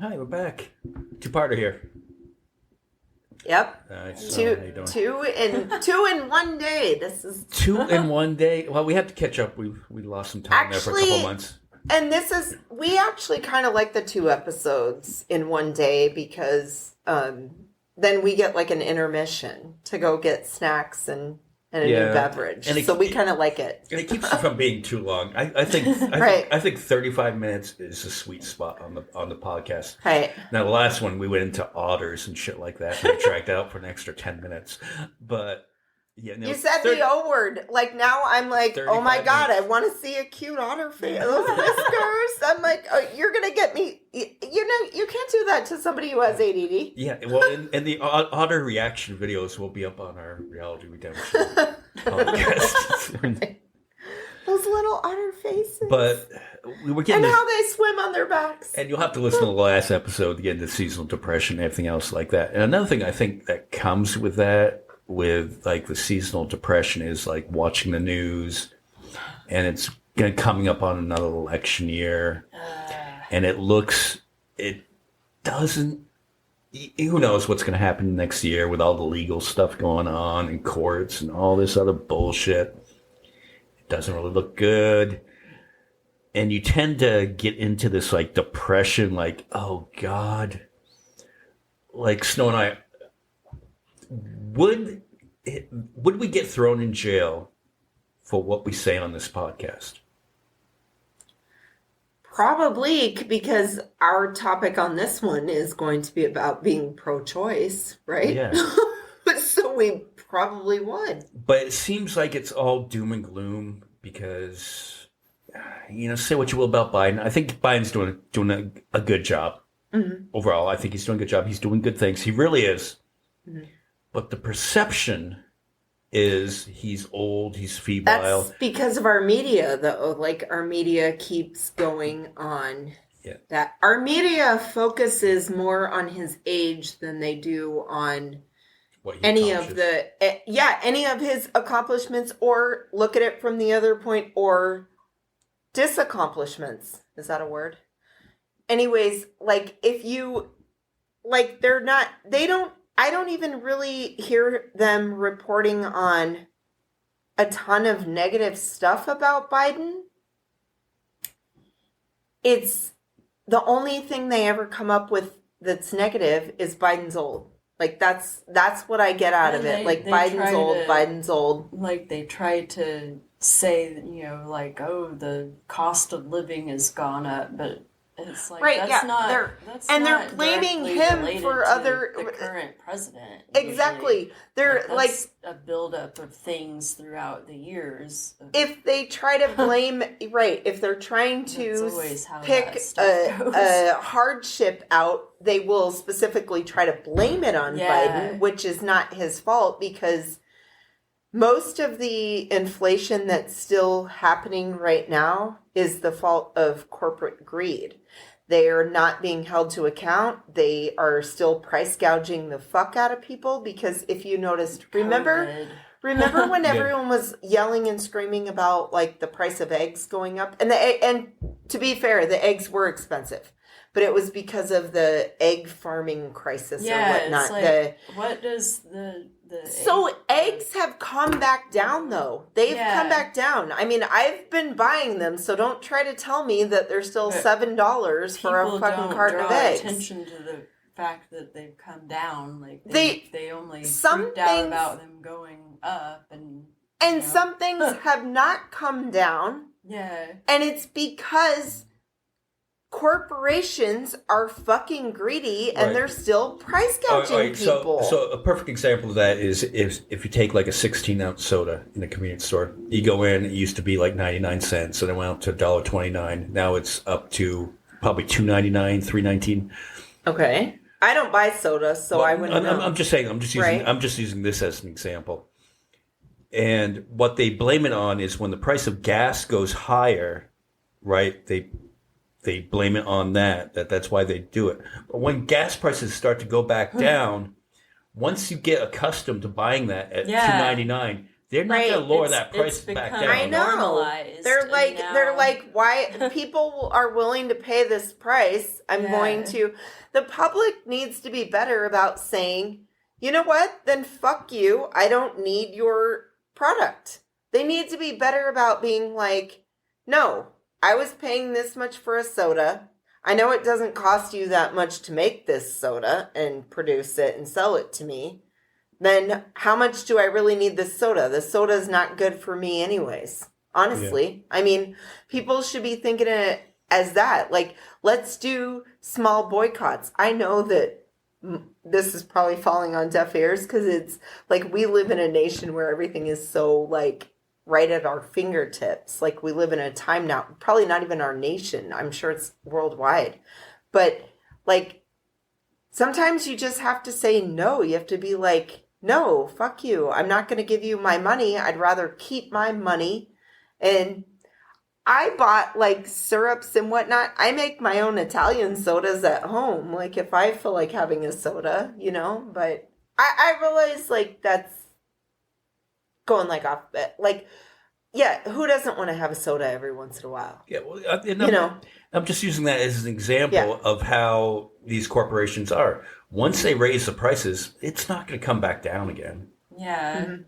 Hi, we're back. Two-parter here. Yep. So, how you doing? Two in 1 day. This is 2 in 1 day. Well, we have to catch up. We lost some time there for a couple months. And we actually kind of like the 2 episodes in 1 day because then we get like an intermission to go get snacks and a new beverage. And so we kind of like it. And it keeps it from being too long. I think I think 35 minutes is a sweet spot on the podcast. Right. Now the last one we went into otters and shit like that. And we dragged out for an extra 10 minutes. But yeah, no, you said the O word. Like now I'm like, oh my God, I want to see a cute otter face. Those whiskers. I'm like, oh, you're going to get me. You know, you can't do that to somebody who has ADD. Yeah, well, and the otter reaction videos will be up on our Reality Redemption podcast. Those little otter faces. But we were getting how they swim on their backs. And you'll have to listen to the last episode to get into seasonal depression and everything else like that. And another thing I think that comes with that, with like the seasonal depression, is like watching the news, and it's coming up on another election year, and it doesn't. Who knows what's going to happen next year with all the legal stuff going on in courts and all this other bullshit. It doesn't really look good. And you tend to get into this like depression, like, oh God. Like Snow and I, would we get thrown in jail for what we say on this podcast? Probably, because our topic on this one is going to be about being pro-choice, right? Yeah. So we probably would. But it seems like it's all doom and gloom because, say what you will about Biden. I think Biden's doing a good job. Mm-hmm. Overall. I think he's doing a good job. He's doing good things. He really is. Mm-hmm. But the perception is he's old, he's febrile. That's because of our media, though. Like, our media keeps going on that. Our media focuses more on his age than they do on any of his accomplishments, or look at it from the other point, or disaccomplishments. Is that a word? Anyways, like, if you, like, I don't even really hear them reporting on a ton of negative stuff about Biden. It's the only thing they ever come up with that's negative is Biden's old. Like, that's what I get out of it. Like, Biden's old. Like, they try to say, like, oh, the cost of living has gone up, but it's like, they're blaming him for the current president. Exactly. They're like a buildup of things throughout the years. If they try to blame, if they're trying to pick a hardship out, they will specifically try to blame it on Biden, which is not his fault, because most of the inflation that's still happening right now is the fault of corporate greed. They are not being held to account. They are still price gouging the fuck out of people, because if you noticed, remember when everyone was yelling and screaming about like the price of eggs going up? And to be fair, the eggs were expensive, but it was because of the egg farming crisis or whatnot. Like, what does the eggs have come back down, though. They've come back down. I mean, I've been buying them, so don't try to tell me that they're still $7 for a fucking carton of eggs. People don't draw attention to the fact that they've come down. Like, they only freaked out about them going up. And some things have not come down. Yeah. And it's because corporations are fucking greedy, and they're still price gouging people. So a perfect example of that is if you take like a 16-ounce soda in a convenience store. You go in, it used to be like 99 cents, and it went up to $1.29. Now it's up to probably $2.99, $3.19. Okay. I don't buy soda, so I wouldn't know. I'm just saying, I'm just using this as an example. And what they blame it on is when the price of gas goes higher, right? They blame it on that's why they do it. But when gas prices start to go back down, once you get accustomed to buying that at $2.99, they're not going to lower that price back down. I know. They're like, why people are willing to pay this price? I'm going to. The public needs to be better about saying, you know what? Then fuck you. I don't need your product. They need to be better about being like, no, I was paying this much for a soda. I know it doesn't cost you that much to make this soda and produce it and sell it to me. Then how much do I really need this soda? The soda is not good for me anyways. Honestly. Yeah. I mean, people should be thinking of it as that. Like, let's do small boycotts. I know that this is probably falling on deaf ears because it's like we live in a nation where everything is so like right at our fingertips. Like we live in a time now, probably not even our nation. I'm sure it's worldwide. But like sometimes you just have to say no. You have to be like, no, fuck you. I'm not going to give you my money. I'd rather keep my money. And I bought like syrups and whatnot. I make my own Italian sodas at home. Like if I feel like having a soda, you know, but I realize like that's going like off bit. Like, yeah, who doesn't want to have a soda every once in a while? Yeah, well, I'm just using that as an example of how these corporations are. Once they raise the prices, it's not going to come back down again. Yeah. Mm-hmm.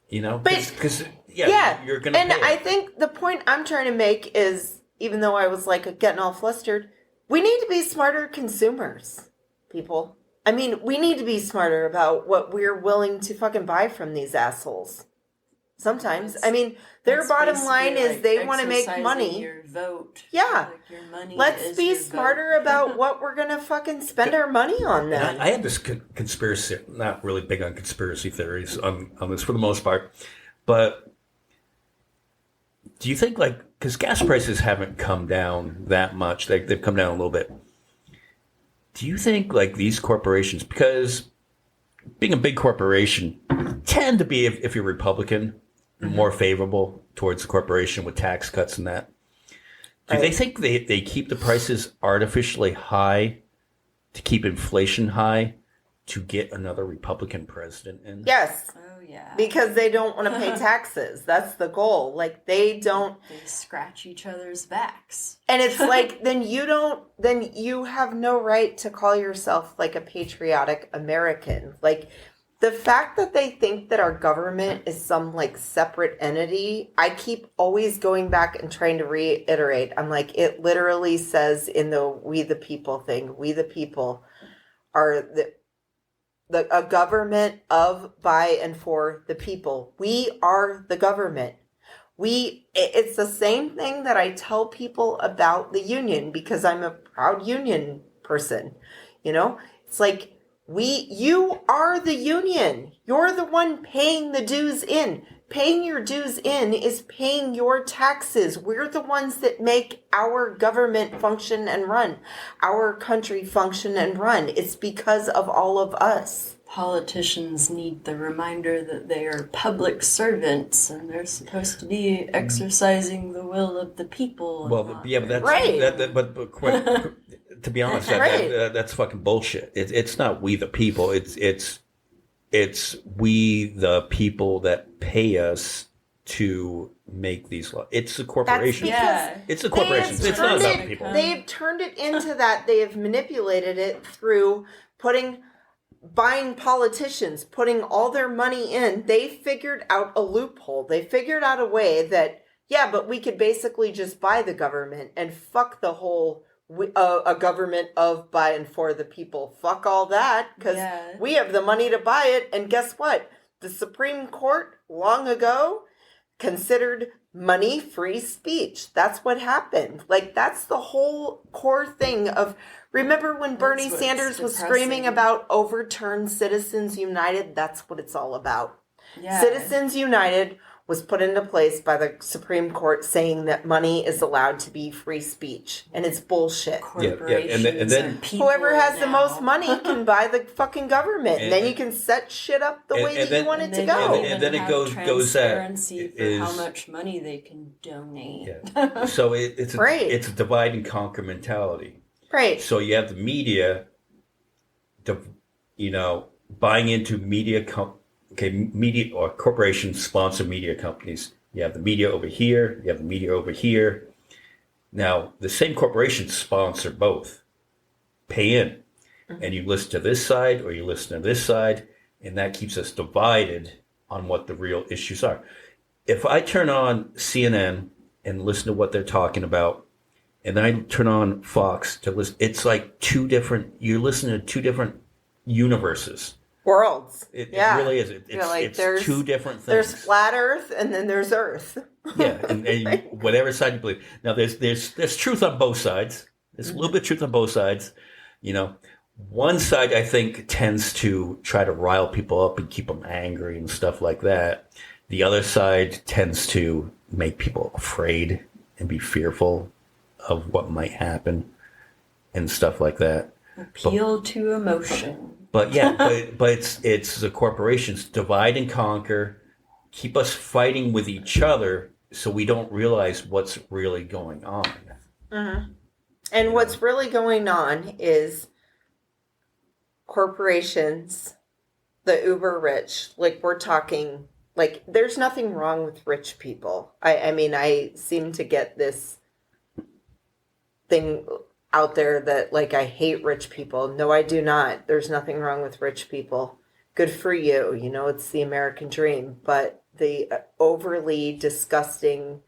You know, because you're going to. And I think the point I'm trying to make is, even though I was like getting all flustered, we need to be smarter consumers, people. I mean, we need to be smarter about what we're willing to fucking buy from these assholes. Sometimes, I mean, their bottom line is they want to make money. Your vote. Yeah. Like your money. Let's be smarter about what we're going to fucking spend our money on then. I have this conspiracy, not really big on conspiracy theories on this for the most part, but do you think like, because gas prices haven't come down that much, they've come down a little bit. Do you think like these corporations, because being a big corporation tend to be, if you're Republican, more favorable towards the corporation with tax cuts and that. Do they think they keep the prices artificially high to keep inflation high to get another Republican president in? Yes. Oh, yeah. Because they don't want to pay taxes. That's the goal. Like, they don't... They scratch each other's backs. And it's like, then you have no right to call yourself, like, a patriotic American. Like... The fact that they think that our government is some, like, separate entity, I keep always going back and trying to reiterate. I'm like, it literally says in the We the People thing, we the people are a government of, by, and for the people. We are the government. It's the same thing that I tell people about the union because I'm a proud union person. You know, it's like, you are the union. You're the one paying the dues in. Paying your dues in is paying your taxes. We're the ones that make our government function and run. Our country function and run. It's because of all of us. Politicians need the reminder that they are public servants and they're supposed to be exercising the will of the people. Well, but that's right. But quite, to be honest, that's fucking bullshit. It's not we the people. It's we the people that pay us to make these laws. It's the corporations. It's the corporations. It's not about the people. They've turned it into that. They have manipulated it through buying politicians, putting all their money in. They figured out a loophole. They figured out a way that, but we could basically just buy the government and fuck the whole a government of, by, and for the people. Fuck all that, because we have the money to buy it. And guess what? The Supreme Court long ago considered money free speech. That's what happened. Like, that's the whole core thing of, remember when Bernie Sanders was screaming about overturn Citizens United? That's what it's all about. Yeah. Citizens United was put into place by the Supreme Court saying that money is allowed to be free speech. And it's bullshit. Corporations and then whoever has the most money can buy the fucking government. And then you can set shit up the way that you want it to go. And then it goes transparency for how much money they can donate. Yeah. So it's a divide and conquer mentality. Right. So you have the media, buying into media okay, media or corporations sponsor media companies. You have the media over here, you have the media over here. Now, the same corporations sponsor both. Pay in. And you listen to this side or you listen to this side, and that keeps us divided on what the real issues are. If I turn on CNN and listen to what they're talking about, and then I turn on Fox to listen, it's like you're listening to two different universes. Worlds. It really is. It's two different things. There's flat Earth and then there's Earth. Yeah, and whatever side you believe. Now, there's truth on both sides. There's a little bit of truth on both sides. One side, I think, tends to try to rile people up and keep them angry and stuff like that. The other side tends to make people afraid and be fearful of what might happen and stuff like that. Appeal to emotion. But it's the corporations divide and conquer, keep us fighting with each other so we don't realize what's really going on. Mm-hmm. And what's really going on is corporations, the uber rich, like we're talking, like there's nothing wrong with rich people. I mean, I seem to get this thing out there that like I hate rich people. No, I do not. There's nothing wrong with rich people. Good for you. It's the American dream. But the overly disgusting,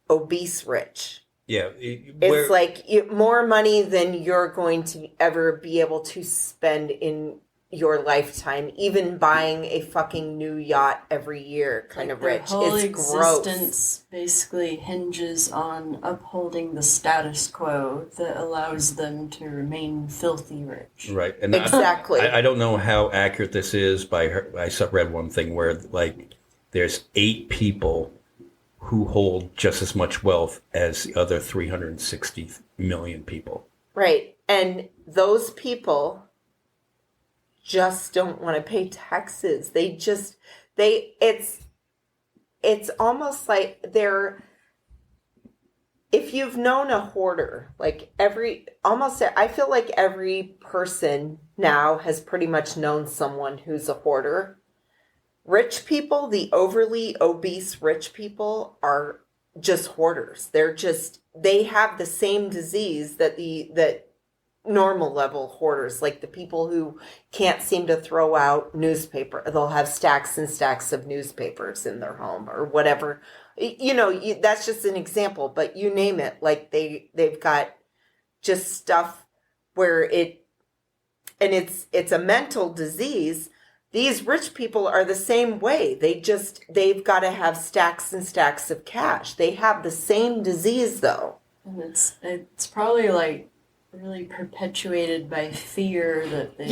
obese rich. Yeah. It's like more money than you're going to ever be able to spend in your lifetime, even buying a fucking new yacht every year, kind of rich. Their whole it's existence gross. Basically hinges on upholding the status quo that allows them to remain filthy rich. Right. And exactly. I don't know how accurate this is. I read one thing where like there's 8 people who hold just as much wealth as the other 360 million people. Right. And those people just don't want to pay taxes. It's almost like if you've known a hoarder, like I feel like every person now has pretty much known someone who's a hoarder. Rich people, the overly obese rich people are just hoarders. They have the same disease that normal level hoarders, like the people who can't seem to throw out newspaper. They'll have stacks and stacks of newspapers in their home or whatever. That's just an example, but you name it. Like they've got just stuff where it's a mental disease. These rich people are the same way. They've got to have stacks and stacks of cash. They have the same disease though. And it's probably like really perpetuated by fear that they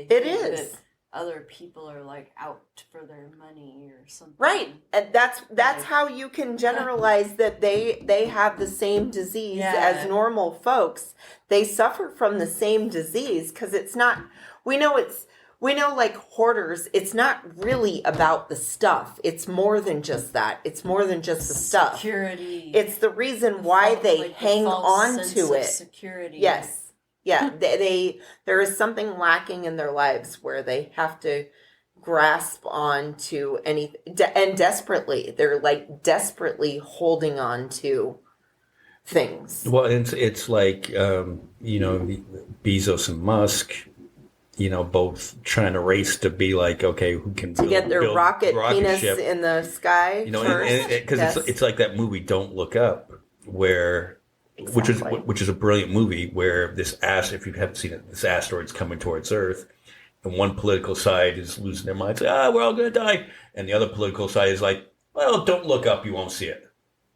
think that other people are like out for their money or something. Right. And that's how you can generalize that they have the same disease as normal folks. They suffer from the same disease because we know like hoarders, it's not really about the stuff. It's more than just that. It's more than just the stuff. Security. It's the reason why they hang on to it. Security. Yes. Yeah. There is something lacking in their lives where they have to grasp on to anything. And desperately. They're like desperately holding on to things. Well, it's like, Bezos and Musk, both trying to race to be like, okay, who can get their build rocket penis ship in the sky? Because it's like that movie Don't Look Up, where which is a brilliant movie where if you haven't seen it, this asteroid's coming towards Earth, and one political side is losing their minds, we're all gonna die, and the other political side is like, well, don't look up, you won't see it,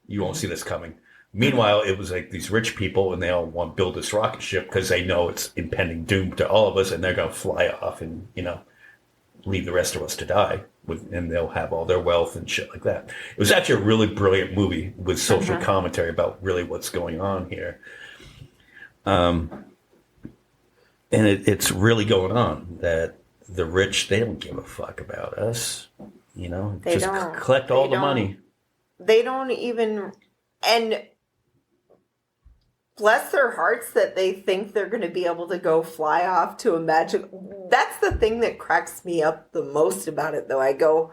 you won't see this coming. Meanwhile, it was like these rich people, and they all want to build this rocket ship because they know it's impending doom to all of us, and they're going to fly off and, leave the rest of us to die, and they'll have all their wealth and shit like that. It was actually a really brilliant movie with social commentary about really what's going on here. And it's really going on that the rich, they don't give a fuck about us, They just don't. collect all the money. They don't even... And bless their hearts that they think they're going to be able to go fly off to a magic. That's the thing that cracks me up the most about it, though. I go,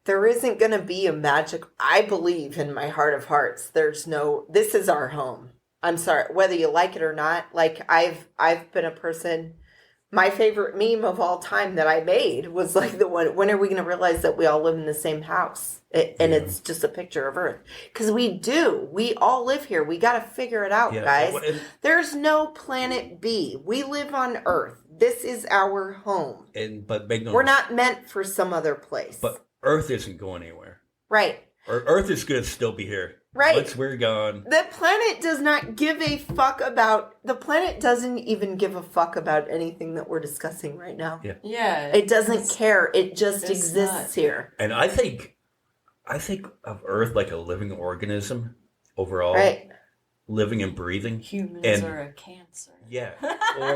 there isn't going to be a magic. I believe in my heart of hearts. This is our home. I'm sorry, whether you like it or not. Like I've been a person, my favorite meme of all time that I made was like the one, when are we going to realize that we all live in the same house? It's just a picture of Earth. Because we do. We all live here. We got to figure it out, guys. There's no planet B. We live on Earth. This is our home. We're not meant for some other place. But Earth isn't going anywhere. Right. Earth is going to still be here. Right. Once we're gone. The planet does not give a fuck about... The planet doesn't even give a fuck about anything that we're discussing right now. Yeah. Yeah. It doesn't care. It just exists here. And I think of Earth like a living organism overall. Right. Living and breathing. Humans are a cancer. Yeah.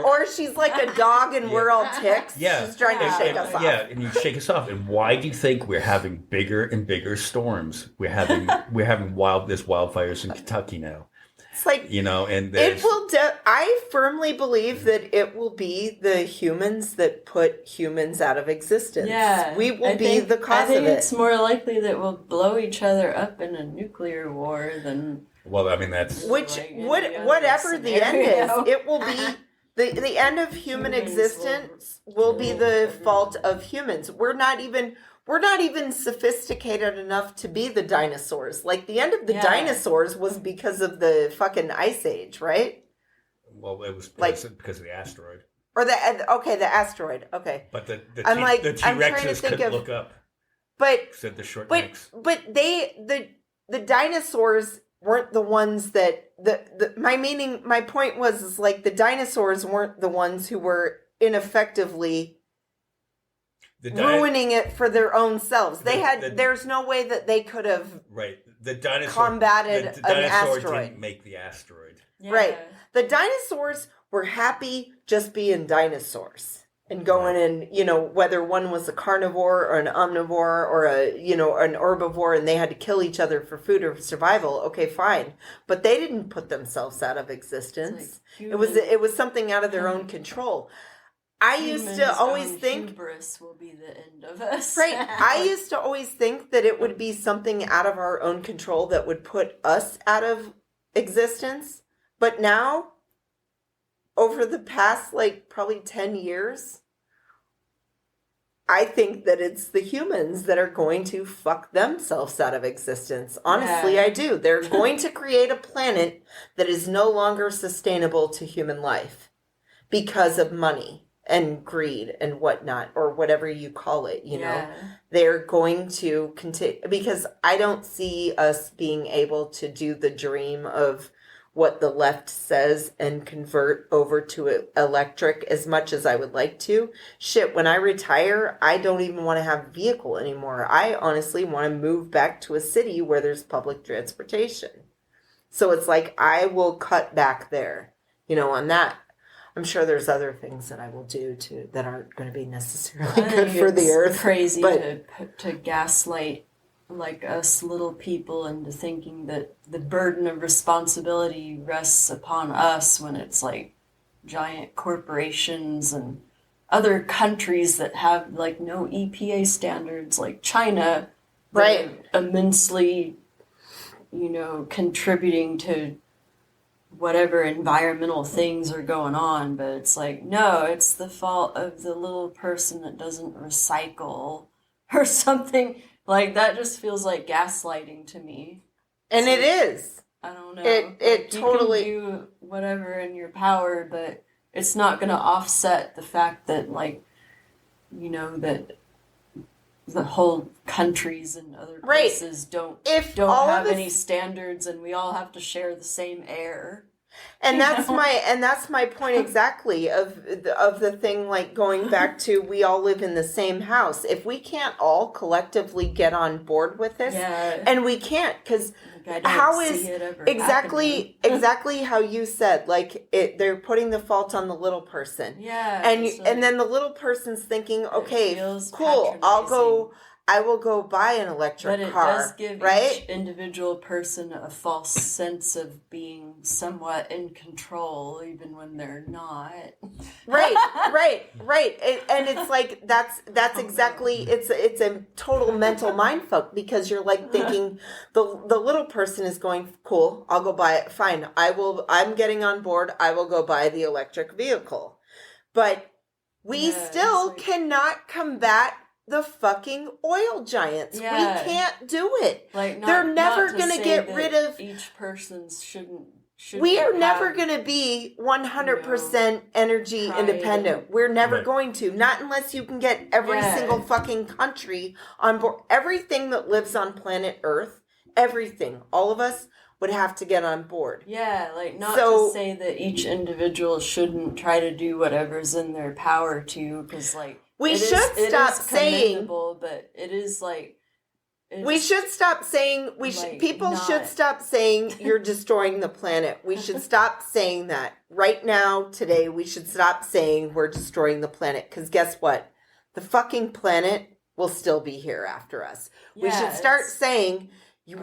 Or she's like a dog and we're all ticks. Yeah. She's trying to shake us off. Yeah, and you shake us off. And why do you think we're having bigger and bigger storms? We're having wildfires in Kentucky now. It's like, and it will. I firmly believe that it will be the humans that put humans out of existence. Yeah, we will be the cause of it. I think it's more likely that we'll blow each other up in a nuclear war than. Well, I mean that's whatever the end is, it will be the end of human existence will be the fault of humans. We're not even sophisticated enough to be the dinosaurs. Like the end of the dinosaurs was because of the fucking ice age, right? Well, it was because of the asteroid. Or the asteroid. Okay. But the T-Rexes couldn't look up. But said the short necks. But the dinosaurs weren't the ones that my point was like the dinosaurs weren't the ones who were ineffectively ruining it for their own selves. There's no way that they could have combated an asteroid. Didn't make the asteroid. Yeah. Right. The dinosaurs were happy just being dinosaurs. And going in, whether one was a carnivore or an omnivore or an herbivore, and they had to kill each other for food or survival. Okay, fine, but they didn't put themselves out of existence. It was something out of their own control. I used to always think hubris will be the end of us. Right. I used to always think that it would be something out of our own control that would put us out of existence. But now, over the past, probably 10 years, I think that it's the humans that are going to fuck themselves out of existence. Honestly, I do. They're going to create a planet that is no longer sustainable to human life because of money and greed and whatnot, or whatever you call it, know. They're going to continue, because I don't see us being able to do the dream of what the left says and convert over to electric as much as I would like to. Shit, when I retire, I don't even want to have a vehicle anymore. I honestly want to move back to a city where there's public transportation. So it's like I will cut back there, on that. I'm sure there's other things that I will do that aren't going to be necessarily good for the earth. It's crazy to gaslight us little people into thinking that the burden of responsibility rests upon us when it's giant corporations and other countries that have no EPA standards, like China, right? Immensely, contributing to whatever environmental things are going on, but it's no, it's the fault of the little person that doesn't recycle or something. That just feels like gaslighting to me. And it is. I don't know. It totally... You can do whatever in your power, but it's not going to offset the fact that, that the whole countries and other places don't have any standards, and we all have to share the same air. And that's my point exactly of the thing, going back to we all live in the same house. If we can't all collectively get on board with this, and we can't, because how is exactly how you said, they're putting the fault on the little person, and then the little person's thinking, okay, cool, I will go buy an electric car. But it does give right? each individual person a false sense of being somewhat in control, even when they're not. Right. And it's like that's exactly it's a total mental mindfuck because you're like thinking the little person is going, cool, I'll go buy it. Fine, I'm getting on board. I will go buy the electric vehicle, but we still cannot combat the fucking oil giants. Yeah. We can't do it. Like they're never going to get rid of each person's shouldn't we are never going to be 100% energy independent. We're never going to. Not unless you can get every single fucking country on board. Everything that lives on planet Earth, everything, all of us would have to get on board. Yeah, like not to say that each individual shouldn't try to do whatever's in their power to, because like we should stop saying, but it is like we should stop saying people should stop saying you're destroying the planet. We should stop saying that right now today. We should stop saying we're destroying the planet because guess what? The fucking planet will still be here after us. We should start saying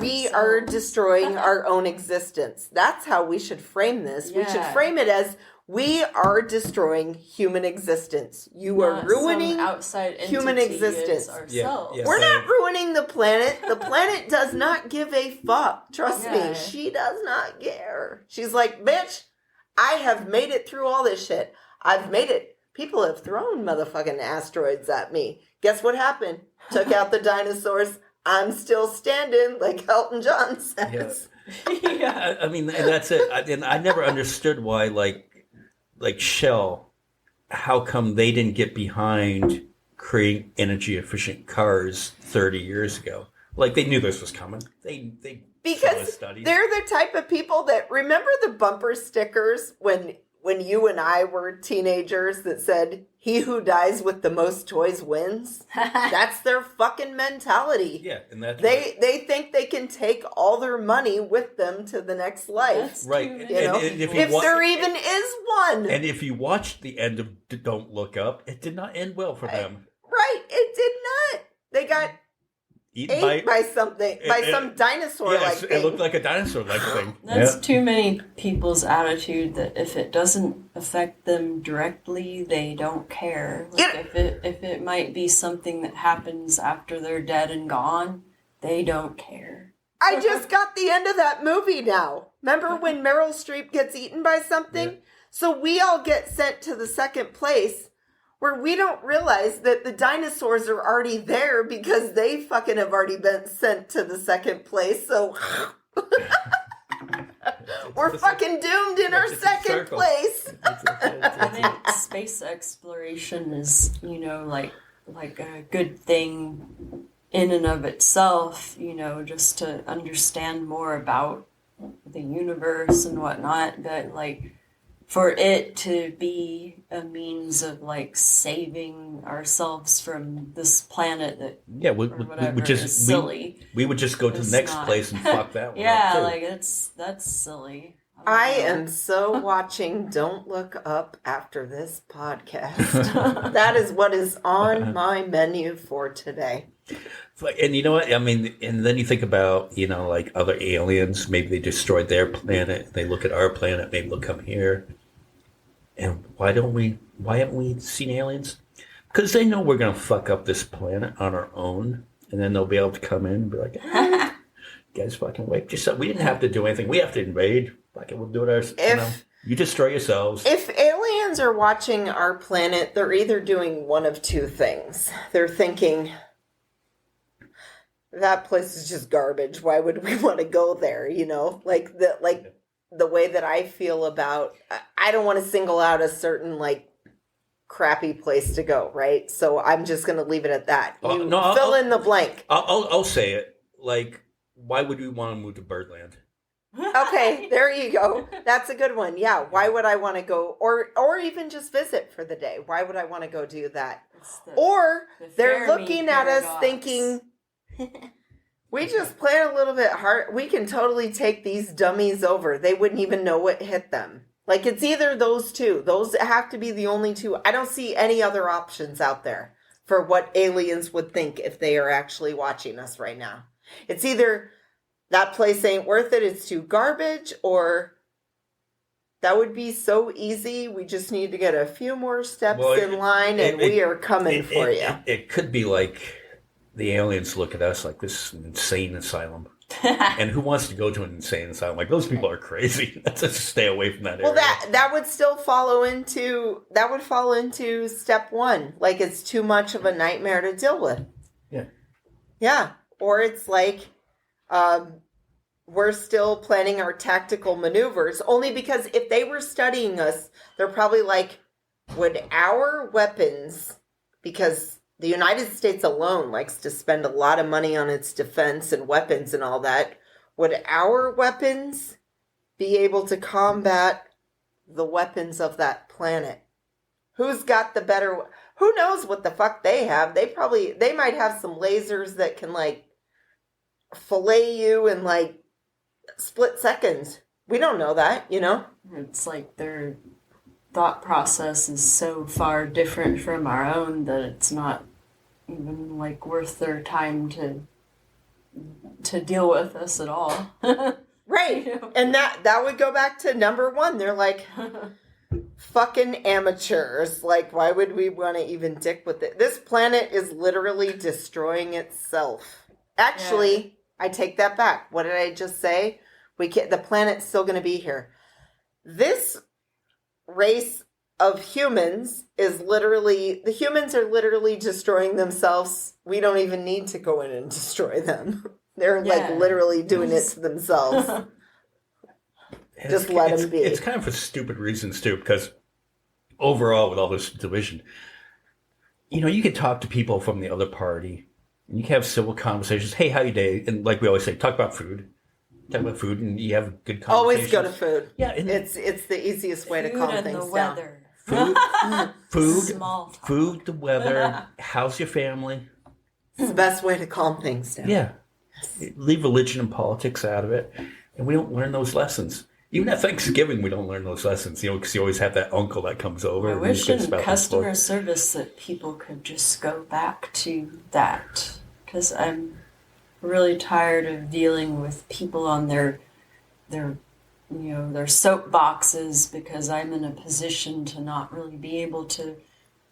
we are destroying our own existence. That's how we should frame this. We should frame it as we are destroying human existence. You are ruining outside human existence. We're not ruining the planet. The planet does not give a fuck. Trust me. She does not care. She's like, bitch, I have made it through all this shit. I've made it. People have thrown motherfucking asteroids at me. Guess what happened? Took out the dinosaurs. I'm still standing, like Elton John says. Yeah. I mean, and that's it. And I never understood why, like Shell, how come they didn't get behind creating energy efficient cars 30 years ago? Like they knew this was coming. They because they're the type of people that remember the bumper stickers when you and I were teenagers that said, "He who dies with the most toys wins." That's their fucking mentality. Yeah, and that's they think they can take all their money with them to the next life. That's right. And if there even is one. And if you watched the end of Don't Look Up, it did not end well for them. Right, it did not. They got ate by something, by some dinosaur-like thing. It looked like a dinosaur-like thing. That's too many people's attitude that if it doesn't affect them directly, they don't care. Like if it might be something that happens after they're dead and gone, they don't care. I just got the end of that movie now. Remember when Meryl Streep gets eaten by something? Yeah. So we all get sent to the second place where we don't realize that the dinosaurs are already there because they fucking have already been sent to the second place. So we're fucking doomed in our second place. I think space exploration is, like a good thing in and of itself, just to understand more about the universe and whatnot. But for it to be a means of saving ourselves from this planet that we would just silly. We would just go to the next place and fuck that one. Yeah, that's silly. I am so watching Don't Look Up after this podcast. That is what is on my menu for today. And you know what? I mean, and then you think about, other aliens. Maybe they destroyed their planet. They look at our planet. Maybe they'll come here. And why haven't we seen aliens? Because they know we're going to fuck up this planet on our own. And then they'll be able to come in and be like, hey, you guys fucking wake yourself. We didn't have to do anything. We have to invade. We'll do it ourselves. You destroy yourselves. If aliens are watching our planet, they're either doing one of two things. They're thinking, that place is just garbage. Why would we want to go there? The way that I feel about, I don't want to single out a certain crappy place to go, right? So I'm just going to leave it at that. Fill in the blank. I'll say it. Why would we want to move to Birdland? Okay, there you go. That's a good one. Yeah, why would I want to go, or even just visit for the day? Why would I want to go do that? Or they're looking at us thinking, we just play a little bit hard. We can totally take these dummies over. They wouldn't even know what hit them. It's either those two. Those have to be the only two. I don't see any other options out there for what aliens would think if they are actually watching us right now. It's either that place ain't worth it, it's too garbage, or that would be so easy. We just need to get a few more steps in line, and we are coming for you. It could be like the aliens look at us like this insane asylum. And who wants to go to an insane asylum? Like, those people are crazy. Let's just stay away from that area. Well, that would still fall into step one. Like, it's too much of a nightmare to deal with. Yeah. Yeah. Or it's like, we're still planning our tactical maneuvers, only because if they were studying us, they're probably like, would our weapons, because the United States alone likes to spend a lot of money on its defense and weapons and all that, would our weapons be able to combat the weapons of that planet? Who's got the better? Who knows what the fuck they have? They might have some lasers that can like fillet you in like split seconds. We don't know that, you know? It's like their thought process is so far different from our own that it's not even like worth their time to deal with us at all. Right. You know? And that would go back to number one. They're like fucking amateurs. Like, why would we want to even dick with it? This planet is literally destroying itself. Actually, I take that back. What did I just say? The planet's still going to be here. This race of humans the humans are literally destroying themselves. We don't even need to go in and destroy them. They're like literally doing it to themselves. Just let them be. It's kind of for stupid reasons too, because overall with all this division, you know, you can talk to people from the other party and you can have civil conversations. Hey, how you day? And like we always say, talk about food. Talk about food, and you have good conversations. Always go to food. Yeah, it's the easiest way to calm things the down. weather. Food, the weather. How's your family? It's the best way to calm things down. Yeah, leave religion and politics out of it, and we don't learn those lessons. Even at Thanksgiving, we don't learn those lessons. You know, because you always have that uncle that comes over. I wish in customer service that people could just go back to that, because I'm really tired of dealing with people on their soapboxes, because I'm in a position to not really be able to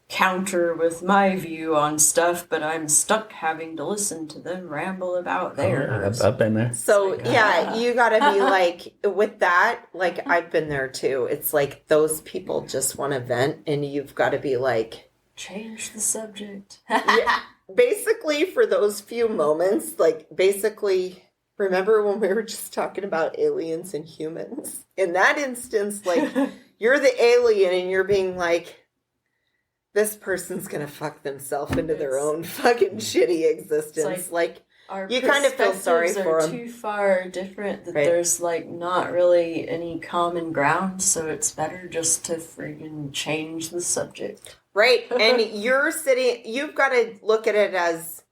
counter with my view on stuff, but I'm stuck having to listen to them ramble about theirs. I've been there. So you gotta be like, with that, like I've been there too. It's like those people just want to vent, and you've got to be like, change the subject. Basically, for those few moments, like basically, remember when we were just talking about aliens and humans? In that instance, like you're the alien and you're being like, this person's gonna fuck themselves into their own fucking shitty existence. Like our you kind of feel sorry for them. Too far different that there's like not really any common ground, so it's better just to friggin' change the subject. Right. And you've got to look at it as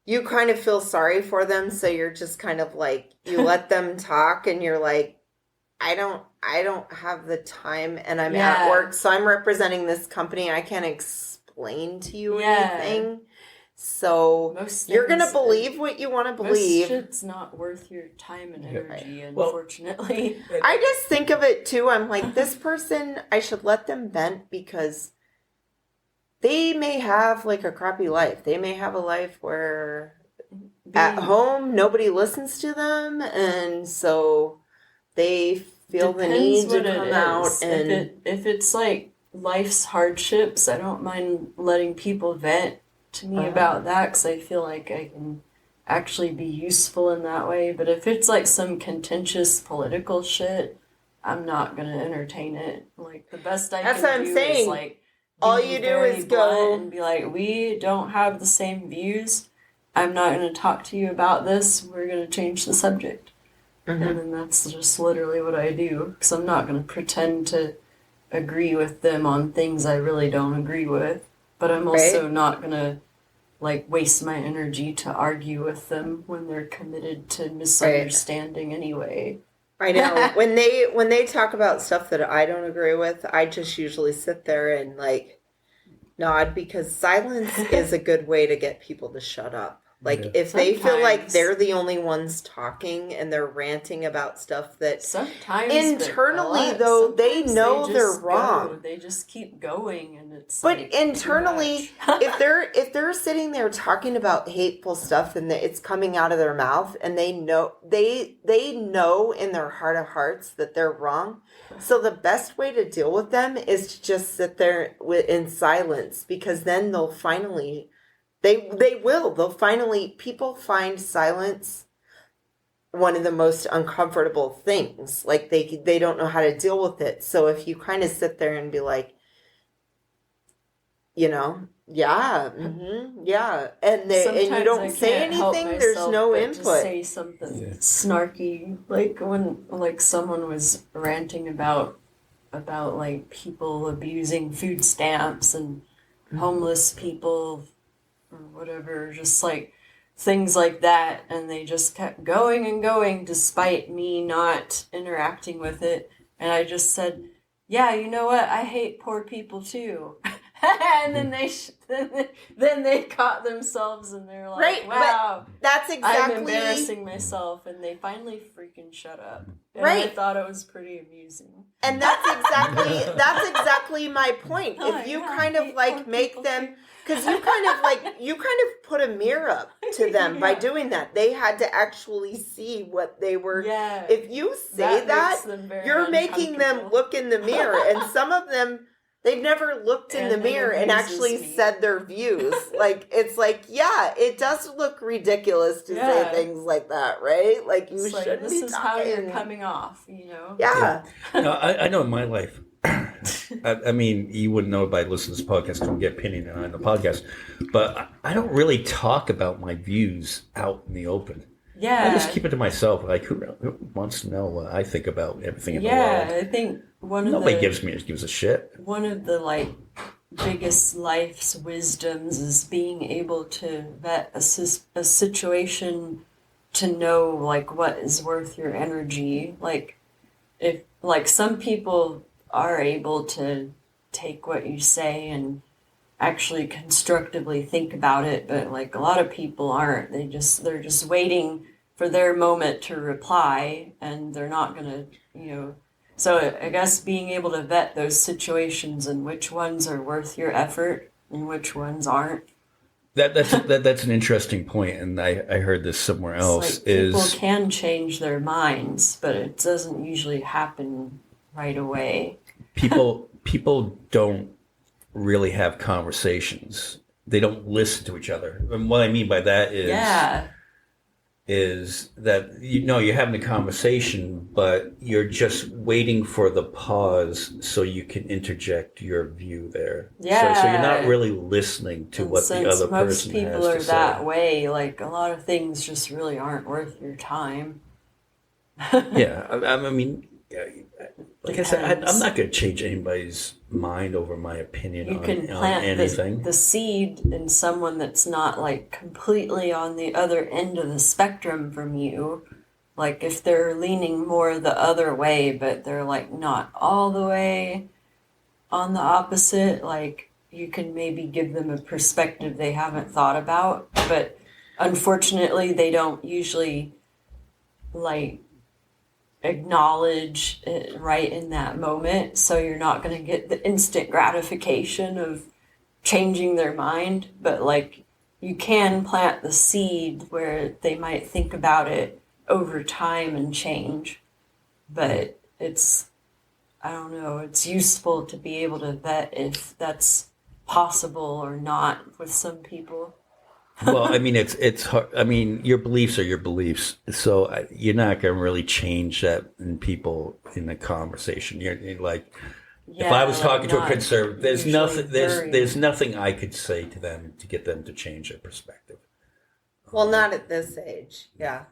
you kind of feel sorry for them. So you're just kind of like, you let them talk and you're like, I don't have the time and I'm at work. So I'm representing this company. I can't explain to you anything. So you're going to believe what you want to believe. Most shit's not worth your time and energy, unfortunately. I just think of it too. I'm like, this person, I should let them vent, because they may have like a crappy life. They may have a life where at home nobody listens to them, and so they feel the need to come out. And if it's like life's hardships, I don't mind letting people vent to me about that, because I feel like I can actually be useful in that way. But if it's like some contentious political shit, I'm not gonna entertain it. Like the best I can do is like, all you do is go and be like, we don't have the same views. I'm not going to talk to you about this. We're going to change the subject. Mm-hmm. And then that's just literally what I do. Because I'm not going to pretend to agree with them on things I really don't agree with. But I'm also not going to like waste my energy to argue with them when they're committed to misunderstanding anyway. I know. when they talk about stuff that I don't agree with, I just usually sit there and like nod because silence is a good way to get people to shut up. Like, Yeah. if they feel like they're the only ones talking and they're ranting about stuff that sometimes internally, though, they know they're wrong. They just keep going, and it's but like internally, if they're sitting there talking about hateful stuff and it's coming out of their mouth, and they know in their heart of hearts that they're wrong. So the best way to deal with them is to just sit there in silence, because then they'll finally. They'll finally, people find silence one of the most uncomfortable things. Like, they don't know how to deal with it. So if you kind of sit there and be like, yeah, yeah, and you don't say anything, there's no input. Just say something snarky, like when someone was ranting about like people abusing food stamps and homeless people. Or whatever, just like things like that, and they just kept going and going despite me not interacting with it. And I just said, yeah, you know what, I hate poor people too. And then they caught themselves, and they're like, right, wow, but that's exactly, I'm embarrassing myself, and they finally freaking shut up. And right. I thought it was pretty amusing. And that's exactly my point. If you kind of like make them, because you kind of put a mirror up to them by doing that. They had to actually see what they were. Yeah. If you say that you're making them look in the mirror, and some of them, they've never looked in the mirror and actually said their views. Like, it's like, yeah, it does look ridiculous to say things like that, right? Like, you shouldn't be talking. This is how you're coming off, Yeah. No, I know in my life, I mean, you wouldn't know by listening to this podcast, don't get opinion on the podcast, but I don't really talk about my views out in the open. Yeah. I just keep it to myself. Like, who wants to know what I think about everything in the world? Yeah, I think nobody gives a shit. One of the biggest life's wisdoms is being able to vet a situation to know what is worth your energy. If some people are able to take what you say and actually constructively think about it, but a lot of people aren't. They're just waiting for their moment to reply, and they're not gonna, So I guess being able to vet those situations and which ones are worth your effort and which ones aren't. That's an interesting point, and I heard this somewhere else. People can change their minds, but it doesn't usually happen right away. People don't really have conversations. They don't listen to each other. And what I mean by that is that you're having a conversation, but you're just waiting for the pause so you can interject your view there. Yeah. So you're not really listening to what the other person has to say. Most people are that way. A lot of things just really aren't worth your time. Yeah, I mean, like I said, I'm not going to change anybody's mind over my opinion on anything. You can plant the seed in someone that's not completely on the other end of the spectrum from you. If they're leaning more the other way, but they're not all the way on the opposite, you can maybe give them a perspective they haven't thought about. But unfortunately, they don't usually acknowledge it right in that moment, so you're not going to get the instant gratification of changing their mind, but you can plant the seed where they might think about it over time and change. But it's useful to be able to vet if that's possible or not with some people. Well, I mean, it's hard. I mean, your beliefs are your beliefs, so you're not going to really change that in people in a conversation. You're if I was talking to a conservative, there's nothing I could say to them to get them to change their perspective. Well, not at this age, yeah.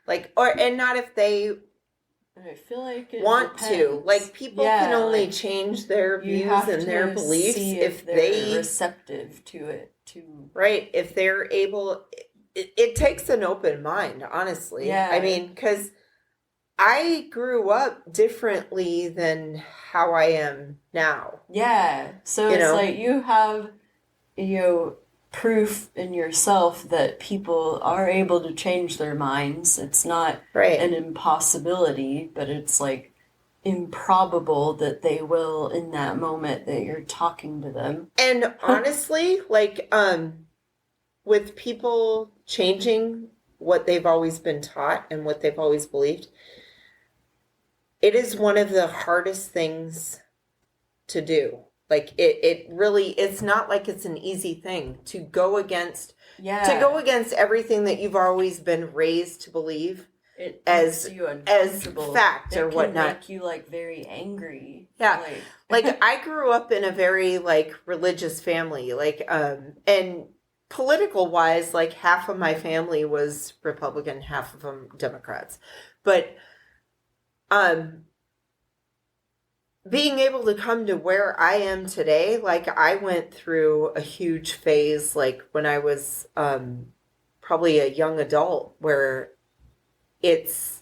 And not if they I feel like it want depends. to. People can only change their views and their beliefs if they're receptive to it. Right, if they're able, it takes an open mind, honestly. Yeah. I mean, because I grew up differently than how I am now. Yeah, so it's you have proof in yourself that people are able to change their minds. It's not an impossibility, but it's like improbable that they will in that moment that you're talking to them. And honestly, like, with people changing what they've always been taught and what they've always believed, it is one of the hardest things to do. Like, it really, it's not like it's an easy thing to go against, everything that you've always been raised to believe as fact or whatnot. It can make you like very angry. Yeah. Like I grew up in a very like religious family, like, and political wise, like half of my family was Republican, half of them Democrats. But being able to come to where I am today, like I went through a huge phase, like when I was probably a young adult, where it's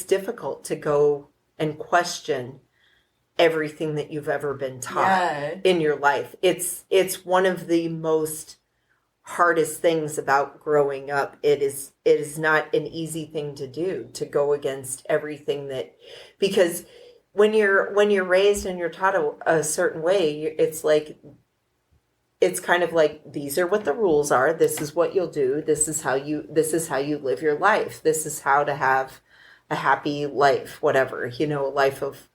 difficult to go and question everything that you've ever been taught in your life. It's one of the most hardest things about growing up. It is not an easy thing to do, to go against everything that, because when you're raised and you're taught a certain way, it's like, it's kind of like, these are what the rules are. This is what you'll do. This is how you live your life. This is how to have a happy life, whatever, a life of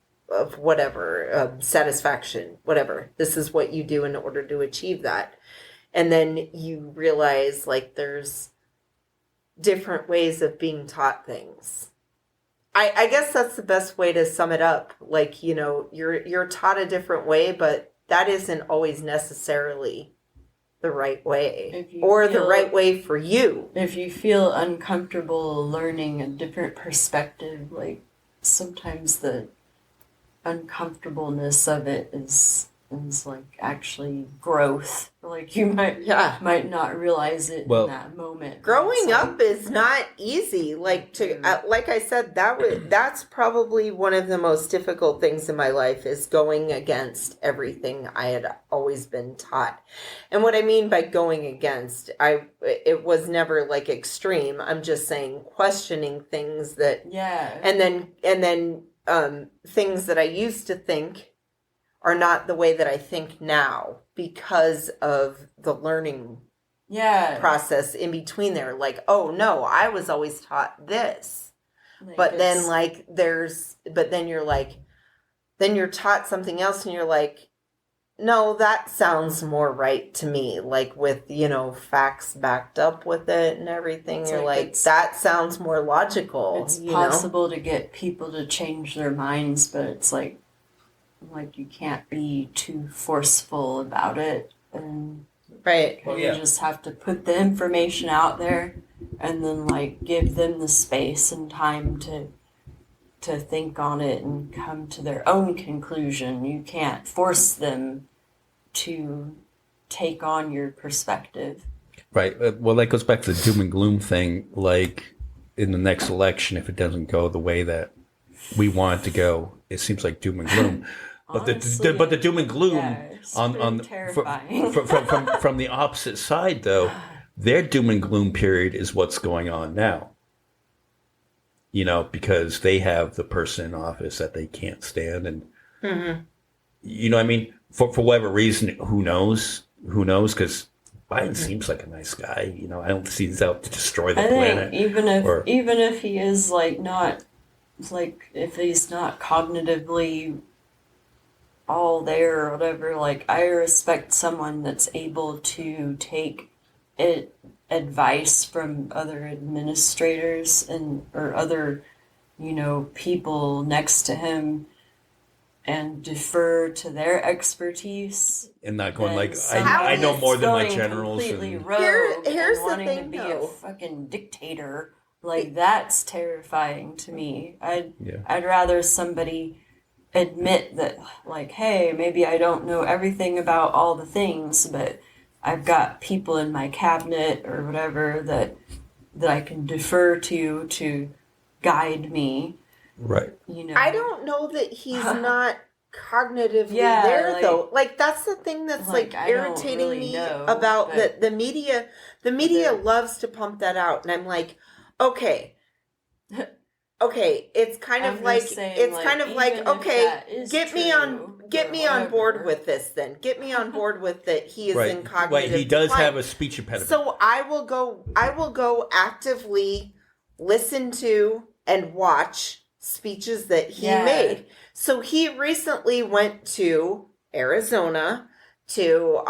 whatever, satisfaction, whatever. This is what you do in order to achieve that. And then you realize like there's different ways of being taught things. I guess that's the best way to sum it up. Like, you're taught a different way, but that isn't always necessarily the right way or the right way for you. If you feel uncomfortable learning a different perspective, like sometimes the uncomfortableness of it is like actually growth. Like you might not realize it in that moment. Growing up is not easy. Like like I said, that's probably one of the most difficult things in my life, is going against everything I had always been taught. And what I mean by going against, it was never like extreme. I'm just saying questioning things that and then things that I used to think are not the way that I think now, because of the learning process in between there. Like, oh no, I was always taught this. Like, but then you're taught something else and you're like, no, that sounds more right to me. Like with, facts backed up with it and everything. You're like that sounds more logical. It's possible to get people to change their minds, but it's like you can't be too forceful about it, and you just have to put the information out there and then like give them the space and time to think on it and come to their own conclusion. You can't force them to take on your perspective. Right. Well, that goes back to the doom and gloom thing. Like in the next election, if it doesn't go the way that we want it to go, it seems like doom and gloom. But honestly, the doom and gloom from the opposite side, though, their doom and gloom period is what's going on now. Because they have the person in office that they can't stand, and I mean, for whatever reason, who knows? Because Biden seems like a nice guy. I don't see he's out to destroy the planet. Even if he is like not, like if he's not cognitively all there or whatever, like I respect someone that's able to take advice from other administrators or other people next to him and defer to their expertise and not going like I know more than my generals. Completely rogue here's and wanting the thing, to be a fucking dictator. Like that's terrifying to me. I'd rather somebody admit that, like, hey, maybe I don't know everything about all the things, but I've got people in my cabinet or whatever that I can defer to guide me. Right. I don't know that he's not cognitively there, though. Like, that's the thing that's, like irritating me about the media. The media loves to pump that out. And I'm like, okay, it's kind of like, okay, get me on board with this then. Get me on board with that he is in cognitive Right, he does decline. have a speech impediment. So I will go actively listen to and watch speeches that he made. So he recently went to Arizona to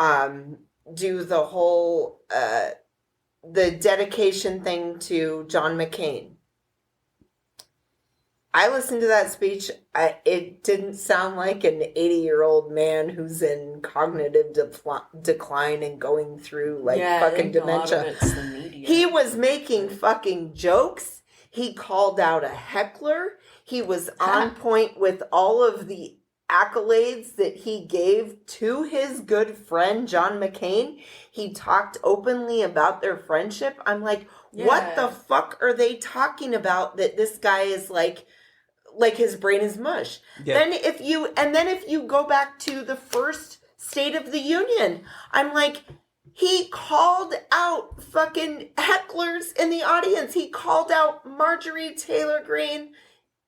do the whole the dedication thing to John McCain. I listened to that speech. It didn't sound like an 80-year-old man who's in cognitive decline and going through fucking dementia. He was making fucking jokes. He called out a heckler. He was on point with all of the accolades that he gave to his good friend, John McCain. He talked openly about their friendship. I'm like, what the fuck are they talking about that this guy is like his brain is mush? Then if you go back to the first State of the Union, I'm like, he called out fucking hecklers in the audience. He called out Marjorie Taylor Greene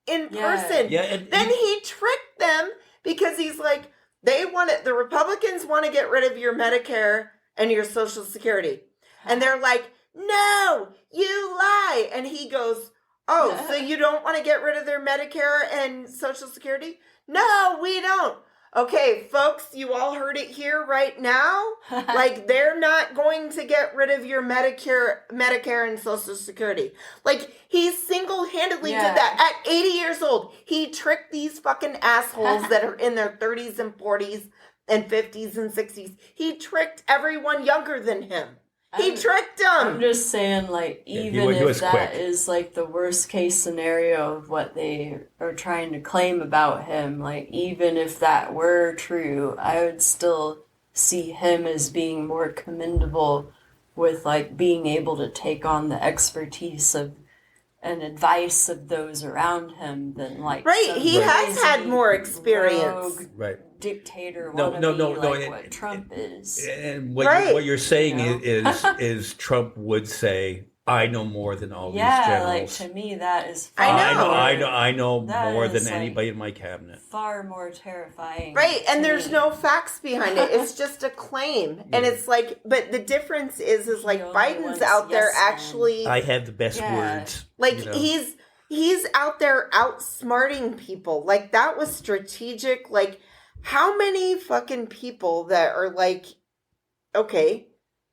in person. Then he tricked them because he's like, the Republicans want to get rid of your Medicare and your Social Security. And they're like, no, you lie. And he goes, oh, so you don't want to get rid of their Medicare and Social Security? No, we don't. Okay, folks, you all heard it here right now. Like, they're not going to get rid of your Medicare and Social Security. Like, he single-handedly did that at 80 years old. He tricked these fucking assholes that are in their 30s and 40s and 50s and 60s. He tricked everyone younger than him. He tricked them. I'm just saying, like, even if that is, like, the worst case scenario of what they are trying to claim about him, like, even if that were true, I would still see him as being more commendable with, like, being able to take on the expertise of and advice of those around him than, like, he has had more experience. Dictator what Trump is. And what you're saying is Trump would say, I know more than all these generals. Like, to me that is I know more than anybody in my cabinet. Far more terrifying. And there's no facts behind it. It's just a claim. And it's like, but the difference is like Biden's out there actually. I have the best words. Like, he's out there outsmarting people. Like, that was strategic. Like, how many fucking people that are like, okay,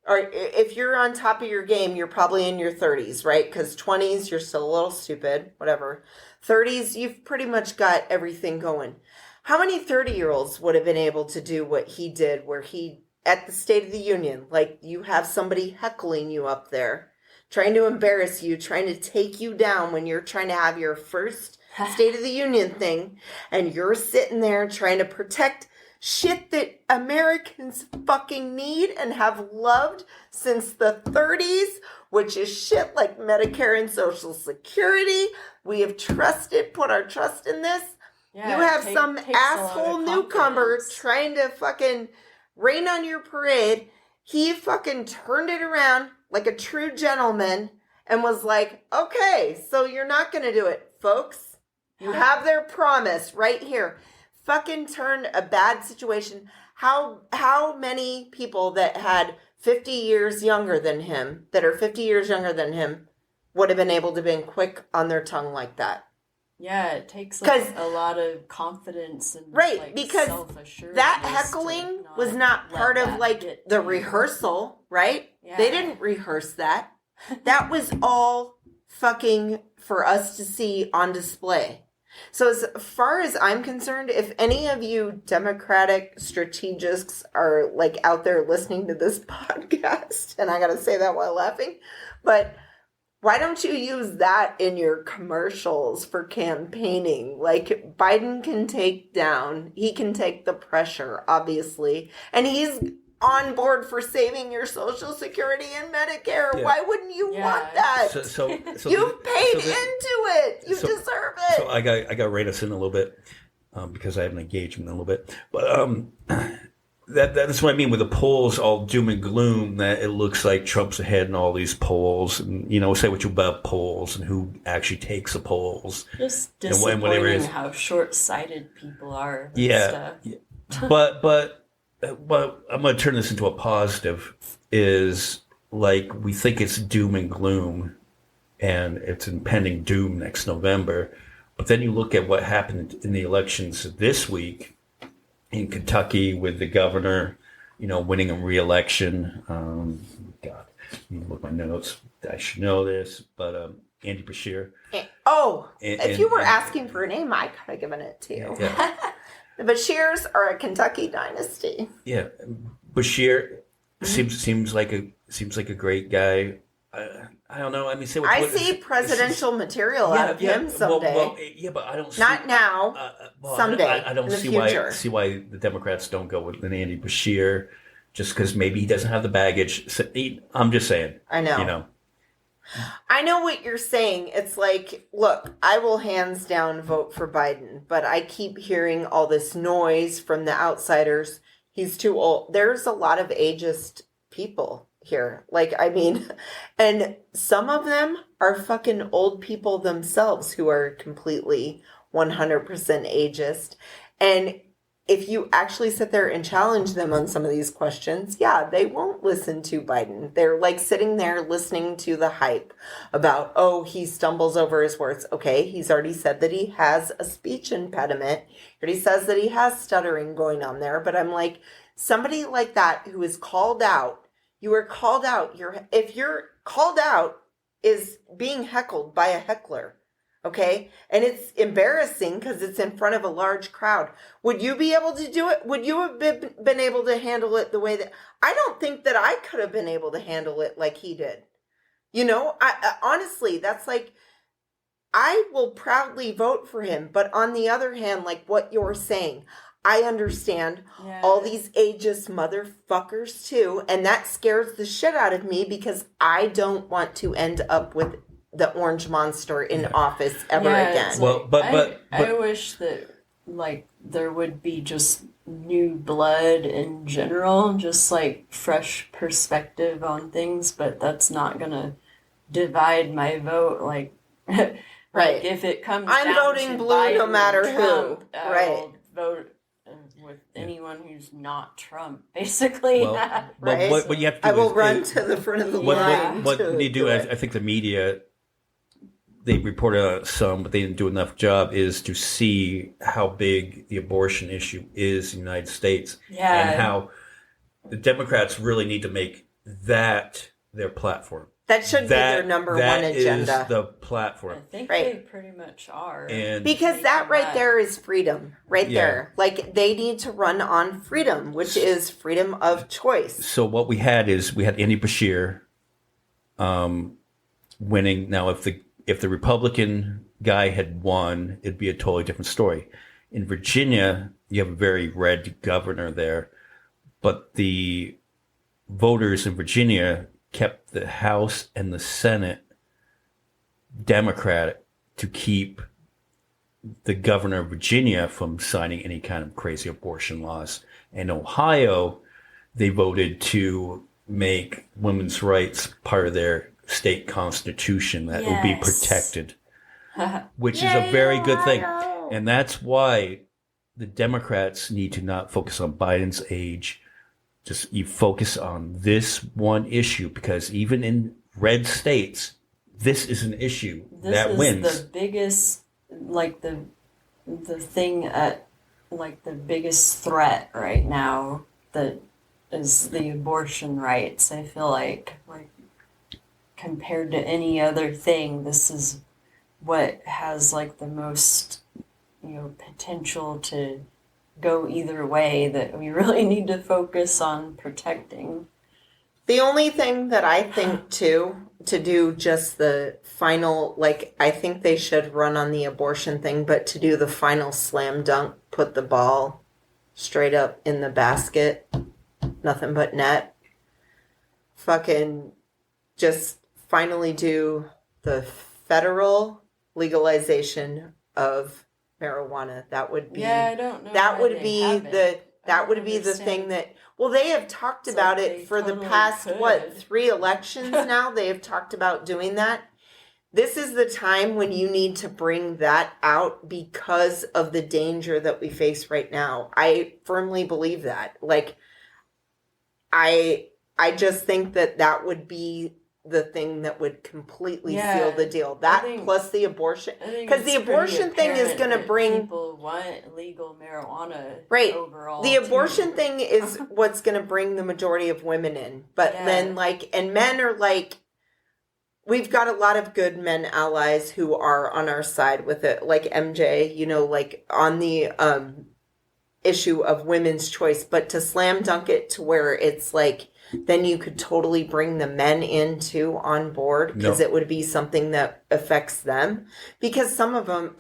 or if you're on top of your game, you're probably in your 30s, right? Because 20s, you're still a little stupid, whatever. 30s, you've pretty much got everything going. How many 30-year-olds would have been able to do what he did, where he, at the State of the Union, like, you have somebody heckling you up there, trying to embarrass you, trying to take you down when you're trying to have your first State of the Union thing, and you're sitting there trying to protect shit that Americans fucking need and have loved since the 30s, which is shit like Medicare and Social Security. We have put our trust in this. You have some asshole newcomer trying to fucking rain on your parade. He fucking turned it around like a true gentleman and was like, okay, so you're not going to do it, folks. You have their promise right here. Fucking turn a bad situation. How many people that had 50 years younger than him, would have been able to be quick on their tongue like that? Yeah, it takes like a lot of confidence and because self-assurance. That heckling was not part of like the rehearsal, right? Yeah. They didn't rehearse that. That was all fucking for us to see on display. So as far as I'm concerned, if any of you Democratic strategists are like out there listening to this podcast, and I got to say that while laughing, but why don't you use that in your commercials for campaigning? Like, Biden can take the pressure, obviously, and he's on board for saving your Social Security and Medicare. Yeah. Why wouldn't you want that? So you've paid into it. You deserve it. So I got to rein us in a little bit. because I haven't engaged him in a little bit. But that's what I mean with the polls, all doom and gloom, that it looks like Trump's ahead in all these polls. And, say what you about polls and who actually takes the polls. Just disappointing how short-sighted people are. Yeah. But I'm going to turn this into a positive, is like we think it's doom and gloom and it's impending doom next November. But then you look at what happened in the elections this week in Kentucky with the governor, winning a re-election. God, let me look at my notes. I should know this, but Andy Bashir. If you were asking for a name, I could have given it to you. Yeah. The Bashirs are a Kentucky dynasty. Yeah, Bashir seems like a great guy. I don't know. I mean, I see presidential material out of him someday. But I don't. Not now. Someday. I don't see why the Democrats don't go with an Andy Bashir, just because maybe he doesn't have the baggage. I'm just saying. I know. I know what you're saying. It's like, look, I will hands down vote for Biden, but I keep hearing all this noise from the outsiders. He's too old. There's a lot of ageist people here. And some of them are fucking old people themselves who are completely 100% ageist. And if you actually sit there and challenge them on some of these questions, they won't listen to Biden. They're sitting there listening to the hype about, he stumbles over his words. Okay, he's already said that he has a speech impediment. He already says that he has stuttering going on there. But I'm like, somebody like that who is called out, you are called out. If you're called out is being heckled by a heckler, okay? And it's embarrassing because it's in front of a large crowd. Would you be able to do it? Would you have been able to handle it the way that... I don't think that I could have been able to handle it like he did. I honestly, that's I will proudly vote for him. But on the other hand, like what you're saying... I understand all these ageist motherfuckers too, and that scares the shit out of me because I don't want to end up with the orange monster in office ever again. Well, I wish that there would be just new blood in general, just fresh perspective on things, but that's not gonna divide my vote. Right. If it comes, I'm voting blue Biden no matter Trump, who. Right. Vote with anyone who's not Trump, basically. Right? What you have to do I will run to the front of the line. What you do, I think the media, they reported on some, but they didn't do enough job, is to see how big the abortion issue is in the United States. Yeah. And how the Democrats really need to make that their platform. That should be their number one agenda. That is the platform. I think they pretty much are. Because that right there is freedom. There. They need to run on freedom, which is freedom of choice. So what we had Andy Bashir winning. Now, if the Republican guy had won, it'd be a totally different story. In Virginia, you have a very red governor there, but the voters in Virginia kept the House and the Senate Democratic to keep the governor of Virginia from signing any kind of crazy abortion laws. In Ohio, they voted to make women's rights part of their state constitution that will be protected, which is a very good thing. And that's why the Democrats need to not focus on Biden's age. Just you focus on this one issue, because even in red states, this is an issue that wins. This is the biggest, the thing at, the biggest threat right now that is the abortion rights. I feel like compared to any other thing, this is what has the most, potential to go either way, that we really need to focus on protecting. The only thing that I think too, to do just the final, I think they should run on the abortion thing, but to do the final slam dunk, put the ball straight up in the basket, nothing but net. Fucking just finally do the federal legalization of marijuana. That would be I don't know. that would be the thing that, well, they have talked about it for the past 3 elections now. They have talked about doing that. This is the time when you need to bring that out because of the danger that we face right now. I firmly believe that. Like, I just think that would be the thing that would completely seal the deal. Plus the abortion, because the abortion thing is going to bring people want legal marijuana. Right. Overall, the abortion thing is what's going to bring the majority of women in. But then, and men are like, we've got a lot of good men allies who are on our side with it, like MJ. Like on the issue of women's choice, but to slam dunk it to where it's like, then you could totally bring the men in too on board, because it would be something that affects them. Because some of them,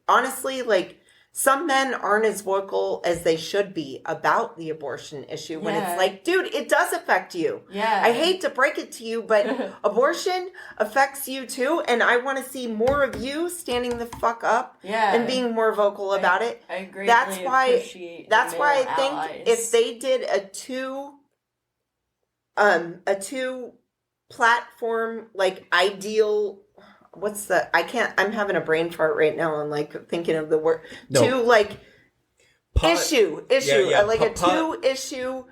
honestly, like some men aren't as vocal as they should be about the abortion issue when it's like, dude, it does affect you. Yeah. I hate to break it to you, but abortion affects you too. And I want to see more of you standing the fuck up and being more vocal about it. I greatly appreciate that's why I think allies. If they did a two platform, like ideal, I'm having a brain fart right now and like thinking of the word, issue, like a 2-issue,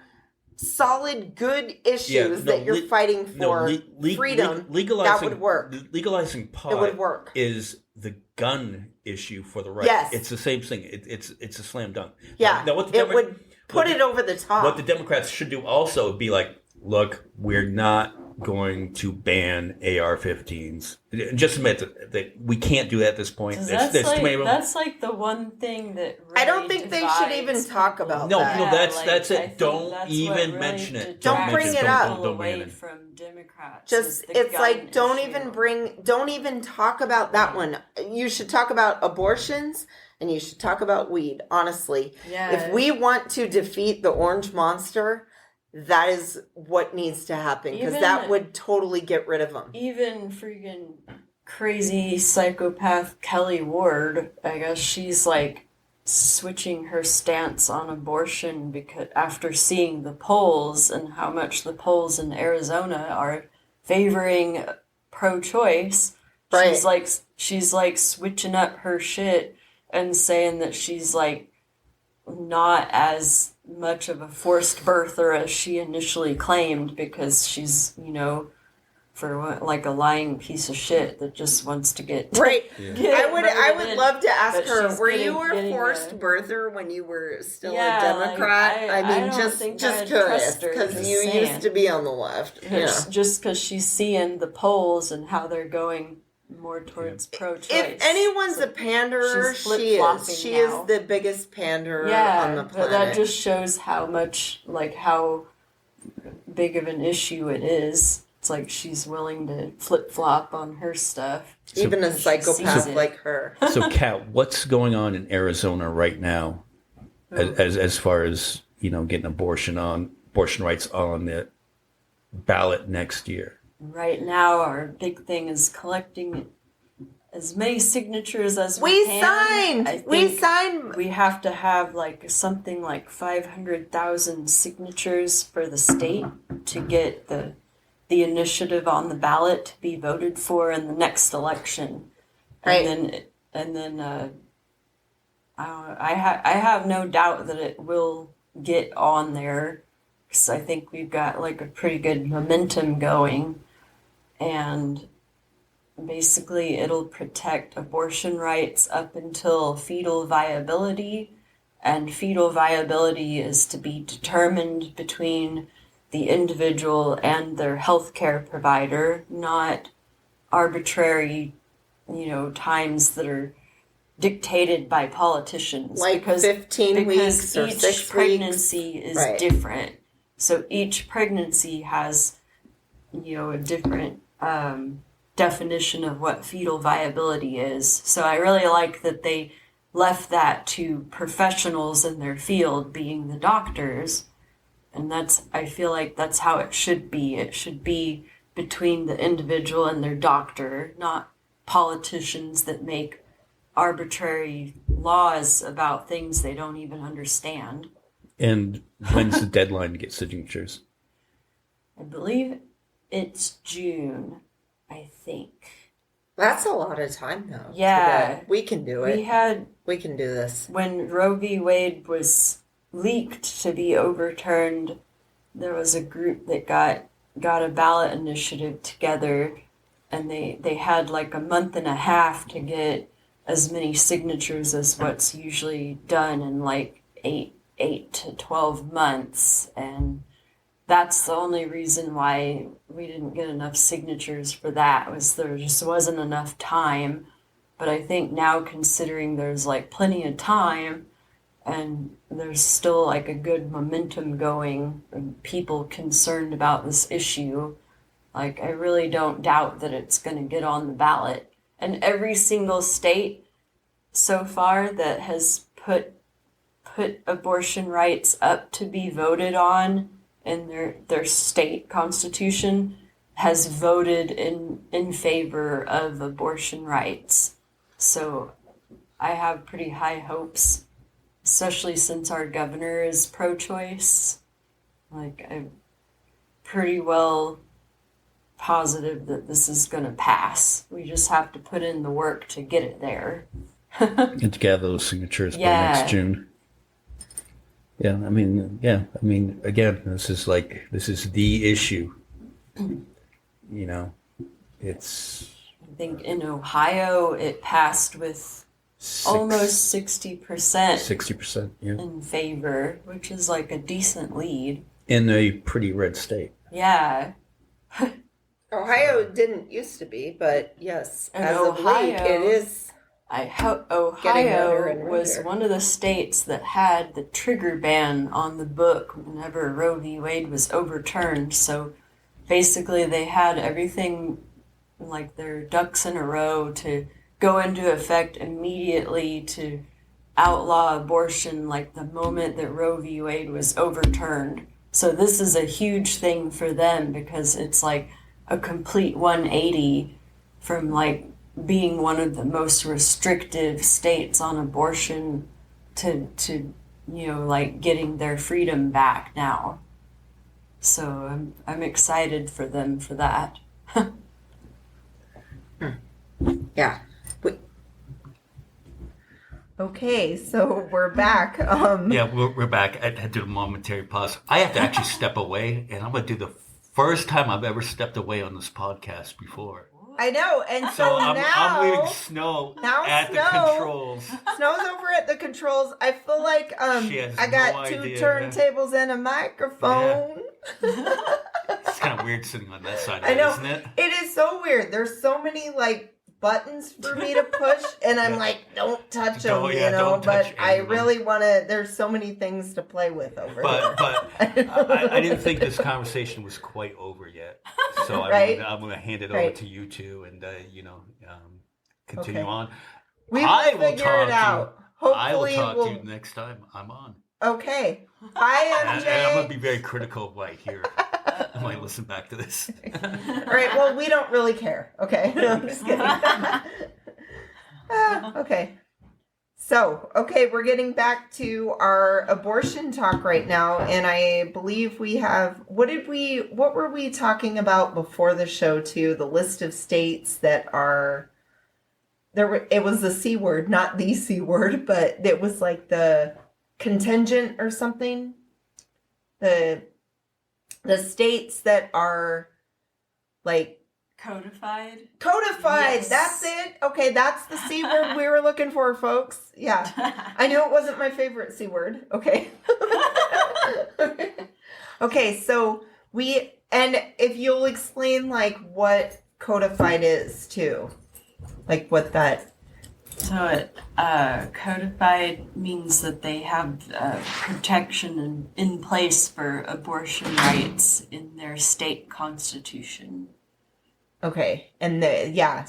solid, good issues that you're fighting for, freedom, that would work. Legalizing pot it would work. Is the gun issue for the right. Yes. It's the same thing. It's a slam dunk. Yeah, now what it would put it over the top. What the Democrats should do also would be like, look, we're not going to ban AR-15s. Just admit that we can't do that at this point. There's too many of them. That's like the one thing that really I don't think they should even talk about that. No, that's it. Don't even mention it. Don't bring it up. Don't away from Democrats. It's like don't even talk about that one. You should talk about abortions. And you should talk about weed, honestly. Yeah. If we want to defeat the orange monster, that is what needs to happen, because that would totally get rid of them. Even freaking crazy psychopath Kelly Ward, I guess she's like switching her stance on abortion because after seeing the polls and how much the polls in Arizona are favoring pro-choice. Right. She's like switching up her shit and saying that she's like not as much of a forced birther as she initially claimed, because she's, like a lying piece of shit that just wants to get right. Yeah. I would love to ask her, were you a forced birther when you were still a Democrat? I just curious, because you used to be on the left. Yeah. Just because she's seeing the polls and how they're going more towards pro-choice. If anyone's a panderer, she is. She is the biggest panderer on the planet. But that just shows how much, how big of an issue it is. It's like she's willing to flip-flop on her stuff. Even a psychopath like her. So, Kat, what's going on in Arizona right now as far as, getting abortion rights on the ballot next year? Right now, our big thing is collecting as many signatures as we can. We signed. We have to have something like 500,000 signatures for the state to get the initiative on the ballot to be voted for in the next election. Right. And then I have no doubt that it will get on there, because I think we've got a pretty good momentum going. And basically it'll protect abortion rights up until fetal viability, and fetal viability is to be determined between the individual and their healthcare provider, not arbitrary, times that are dictated by politicians. Because 15 weeks or 6 weeks. Each pregnancy is different. So each pregnancy has, a different definition of what fetal viability is. So I really like that they left that to professionals in their field, being the doctors. And I feel like that's how it should be. It should be between the individual and their doctor, not politicians that make arbitrary laws about things they don't even understand. And when's the deadline to get signatures? I believe it's June, I think. That's a lot of time, though. Yeah. We can do it. We can do this. When Roe v. Wade was leaked to be overturned, there was a group that got a ballot initiative together, and they had like a month and a half to get as many signatures as what's usually done in like 8 to 12 months. And that's the only reason why we didn't get enough signatures for that, was there just wasn't enough time. But I think now, considering there's like plenty of time and there's still like a good momentum going and people concerned about this issue, like I really don't doubt that it's going to get on the ballot. And every single state so far that has put abortion rights up to be voted on in their state constitution has voted in favor of abortion rights. So I have pretty high hopes, especially since our governor is pro-choice. Like, I'm pretty well positive that this is going to pass. We just have to put in the work to get it there. And to gather those signatures by next June. Yeah, I mean, again, this is the issue. You know, it's... I think in Ohio it passed with almost 60%. 60%, yeah. In favor, which is like a decent lead. In a pretty red state. Yeah. Ohio didn't used to be, but yes, and as Ohio, of late, it is. Ohio was one of the states that had the trigger ban on the book whenever Roe v. Wade was overturned. So basically they had everything, like their ducks in a row, to go into effect immediately to outlaw abortion like the moment that Roe v. Wade was overturned. So this is a huge thing for them because it's like a complete 180 from like being one of the most restrictive states on abortion to like getting their freedom back now. So I'm excited for them for that. Yeah. Okay, so we're back. Yeah, we're back. I had to do a momentary pause. I have to actually step away, and I'm going to do the first time I've ever stepped away on this podcast before. I know, and so now I'm leaving Snow at the controls. Snow's over at the controls. I feel like I got two turntables and a microphone. Yeah. It's kind of weird sitting on that side of I know. isn't it? It is so weird. There's so many like buttons for me to push, and I'm like, don't touch them, but I really want to. There's so many things to play with over there. But I didn't think this conversation was quite over yet, so I'm going to hand it over to you two, and continue on. We will figure it out. Hopefully, I will talk to you next time I'm on. Okay. Bye, MJ. And I'm going to be very critical of what I hear. I might listen back to this. All right. Well, we don't really care. Okay. No, I'm just kidding. Okay. So, we're getting back to our abortion talk right now, and I believe we have. What were we talking about before the show? Too, the list of states that are there. It was the C word, not the C word, but it was like the contingent or something. The states that are like codified. Yes. That's it. Okay, that's the C word we were looking for, folks. Yeah. I knew it wasn't my favorite C word. Okay. Okay, so if you'll explain like what codified is too. Like what that. So codified means that they have protection in place for abortion rights in their state constitution. Okay, and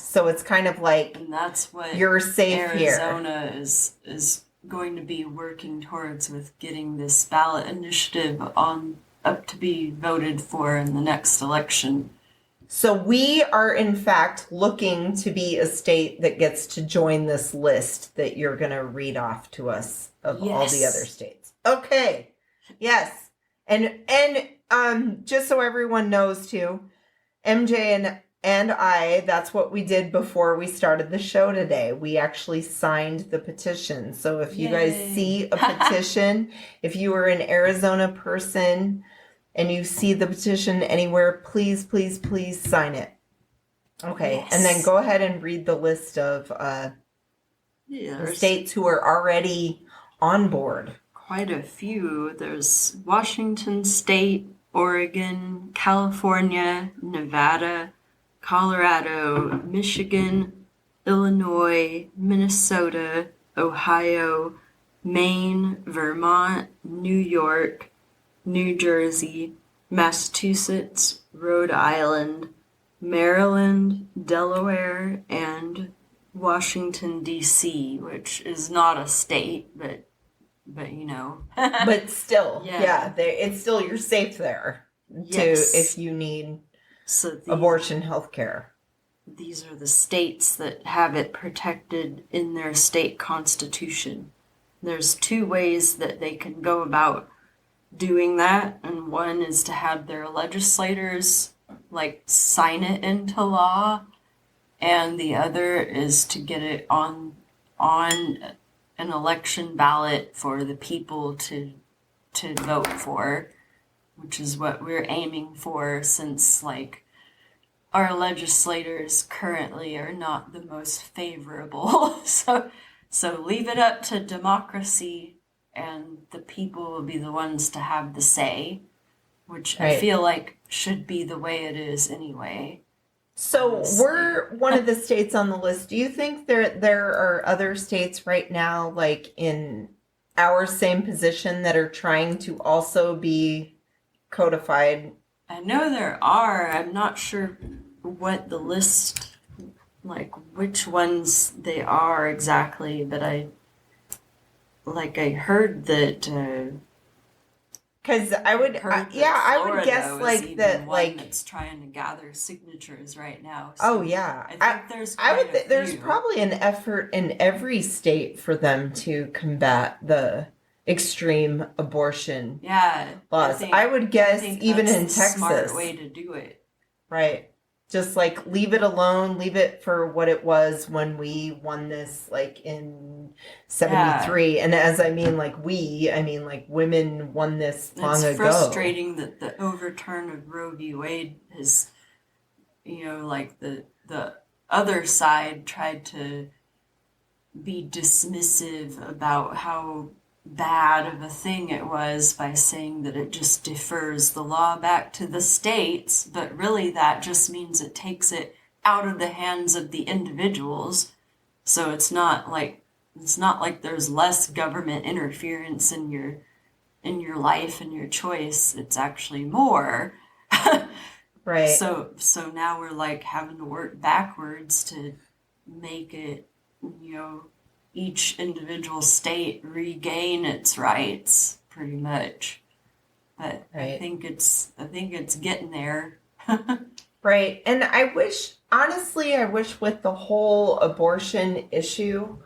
so it's kind of like, and that's what you're safe Arizona here. is going to be working towards with getting this ballot initiative on up to be voted for in the next election. So we are, in fact, looking to be a state that gets to join this list that you're going to read off to us of all the other states. Okay. Yes. And just so everyone knows too, MJ and I, that's what we did before we started the show today. We actually signed the petition. So if you guys see a petition, if you are an Arizona person and you see the petition anywhere, please, please, please sign it. Okay. Yes. And then go ahead and read the list of the states who are already on board. Quite a few. There's Washington State, Oregon, California, Nevada, Colorado, Michigan, Illinois, Minnesota, Ohio, Maine, Vermont, New York, New Jersey, Massachusetts, Rhode Island, Maryland, Delaware, and Washington, D.C., which is not a state, but you know. But still, it's still, you're safe there if you need abortion health care. These are the states that have it protected in their state constitution. There's two ways that they can go about doing that, and one is to have their legislators sign it into law, and the other is to get it on an election ballot for the people to vote for, which is what we're aiming for, since our legislators currently are not the most favorable. So leave it up to democracy, and the people will be the ones to have the say, which I feel like should be the way it is anyway. So we're one of the states on the list. Do you think there are other states right now, in our same position, that are trying to also be codified? I know there are. I'm not sure what the list, which ones they are exactly, but I heard that. Because I would guess that's trying to gather signatures right now. So I think there's probably an effort in every state for them to combat the extreme abortion laws. I would guess even in Texas, smart way to do it. Right. Just leave it alone, leave it for what it was when we won this in 73. And as I mean women won this long ago. It's frustrating that the overturn of Roe v. Wade has, the other side tried to be dismissive about how bad of a thing it was by saying that it just defers the law back to the states, but really that just means it takes it out of the hands of the individuals. So it's not like there's less government interference in your life and your choice. It's actually more. Right. So now we're having to work backwards to make it, each individual state regain its rights, pretty much. But I think it's getting there. Right. And I wish with the whole abortion issue,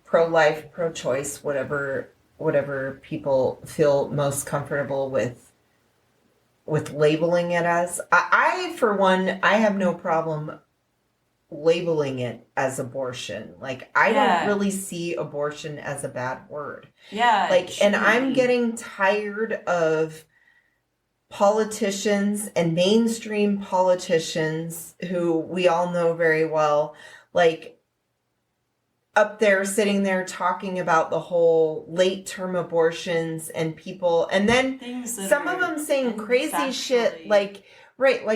pro-life, pro-choice, whatever people feel most comfortable with labeling it as. I for one, I have no problem labeling it as abortion. I don't really see abortion as a bad word. Yeah. And I'm getting tired of politicians and mainstream politicians who we all know very well, up there sitting there talking about the whole late term abortions and people, and then some of them saying crazy shit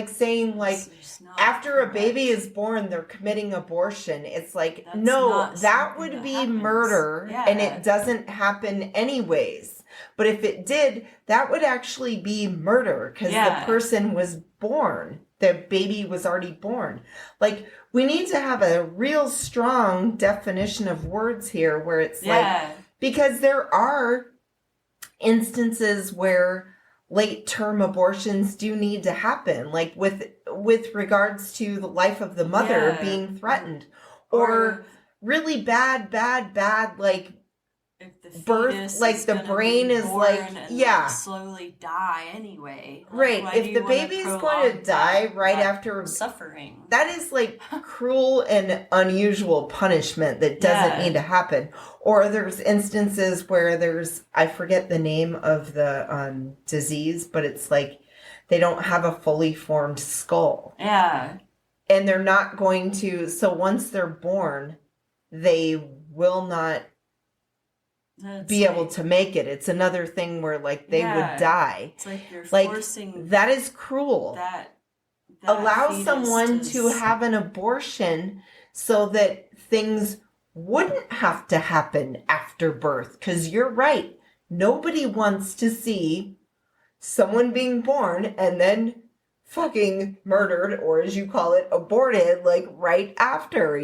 saying after a baby is born, they're committing abortion. It's no, that would be murder, and it doesn't happen anyways. But if it did, that would actually be murder because the person was born. The baby was already born. We need to have a real strong definition of words here where it's because there are instances where late term abortions do need to happen, like with regards to the life of the mother being threatened, or really bad, like if the birth, like the brain is like, and slowly die anyway. Right. If the baby's going to die right after suffering, that is like cruel and unusual punishment that doesn't need to happen. Or there's instances where I forget the name of the disease, but it's like they don't have a fully formed skull. Yeah. And they're not going to, so once they're born, they will not be able to make it. It's another thing where like they would die. It's like you're forcing that is cruel. That allow someone to have an abortion so that things wouldn't have to happen after birth. Because you're right. Nobody wants to see someone being born and then fucking murdered, or as you call it, aborted, like right after,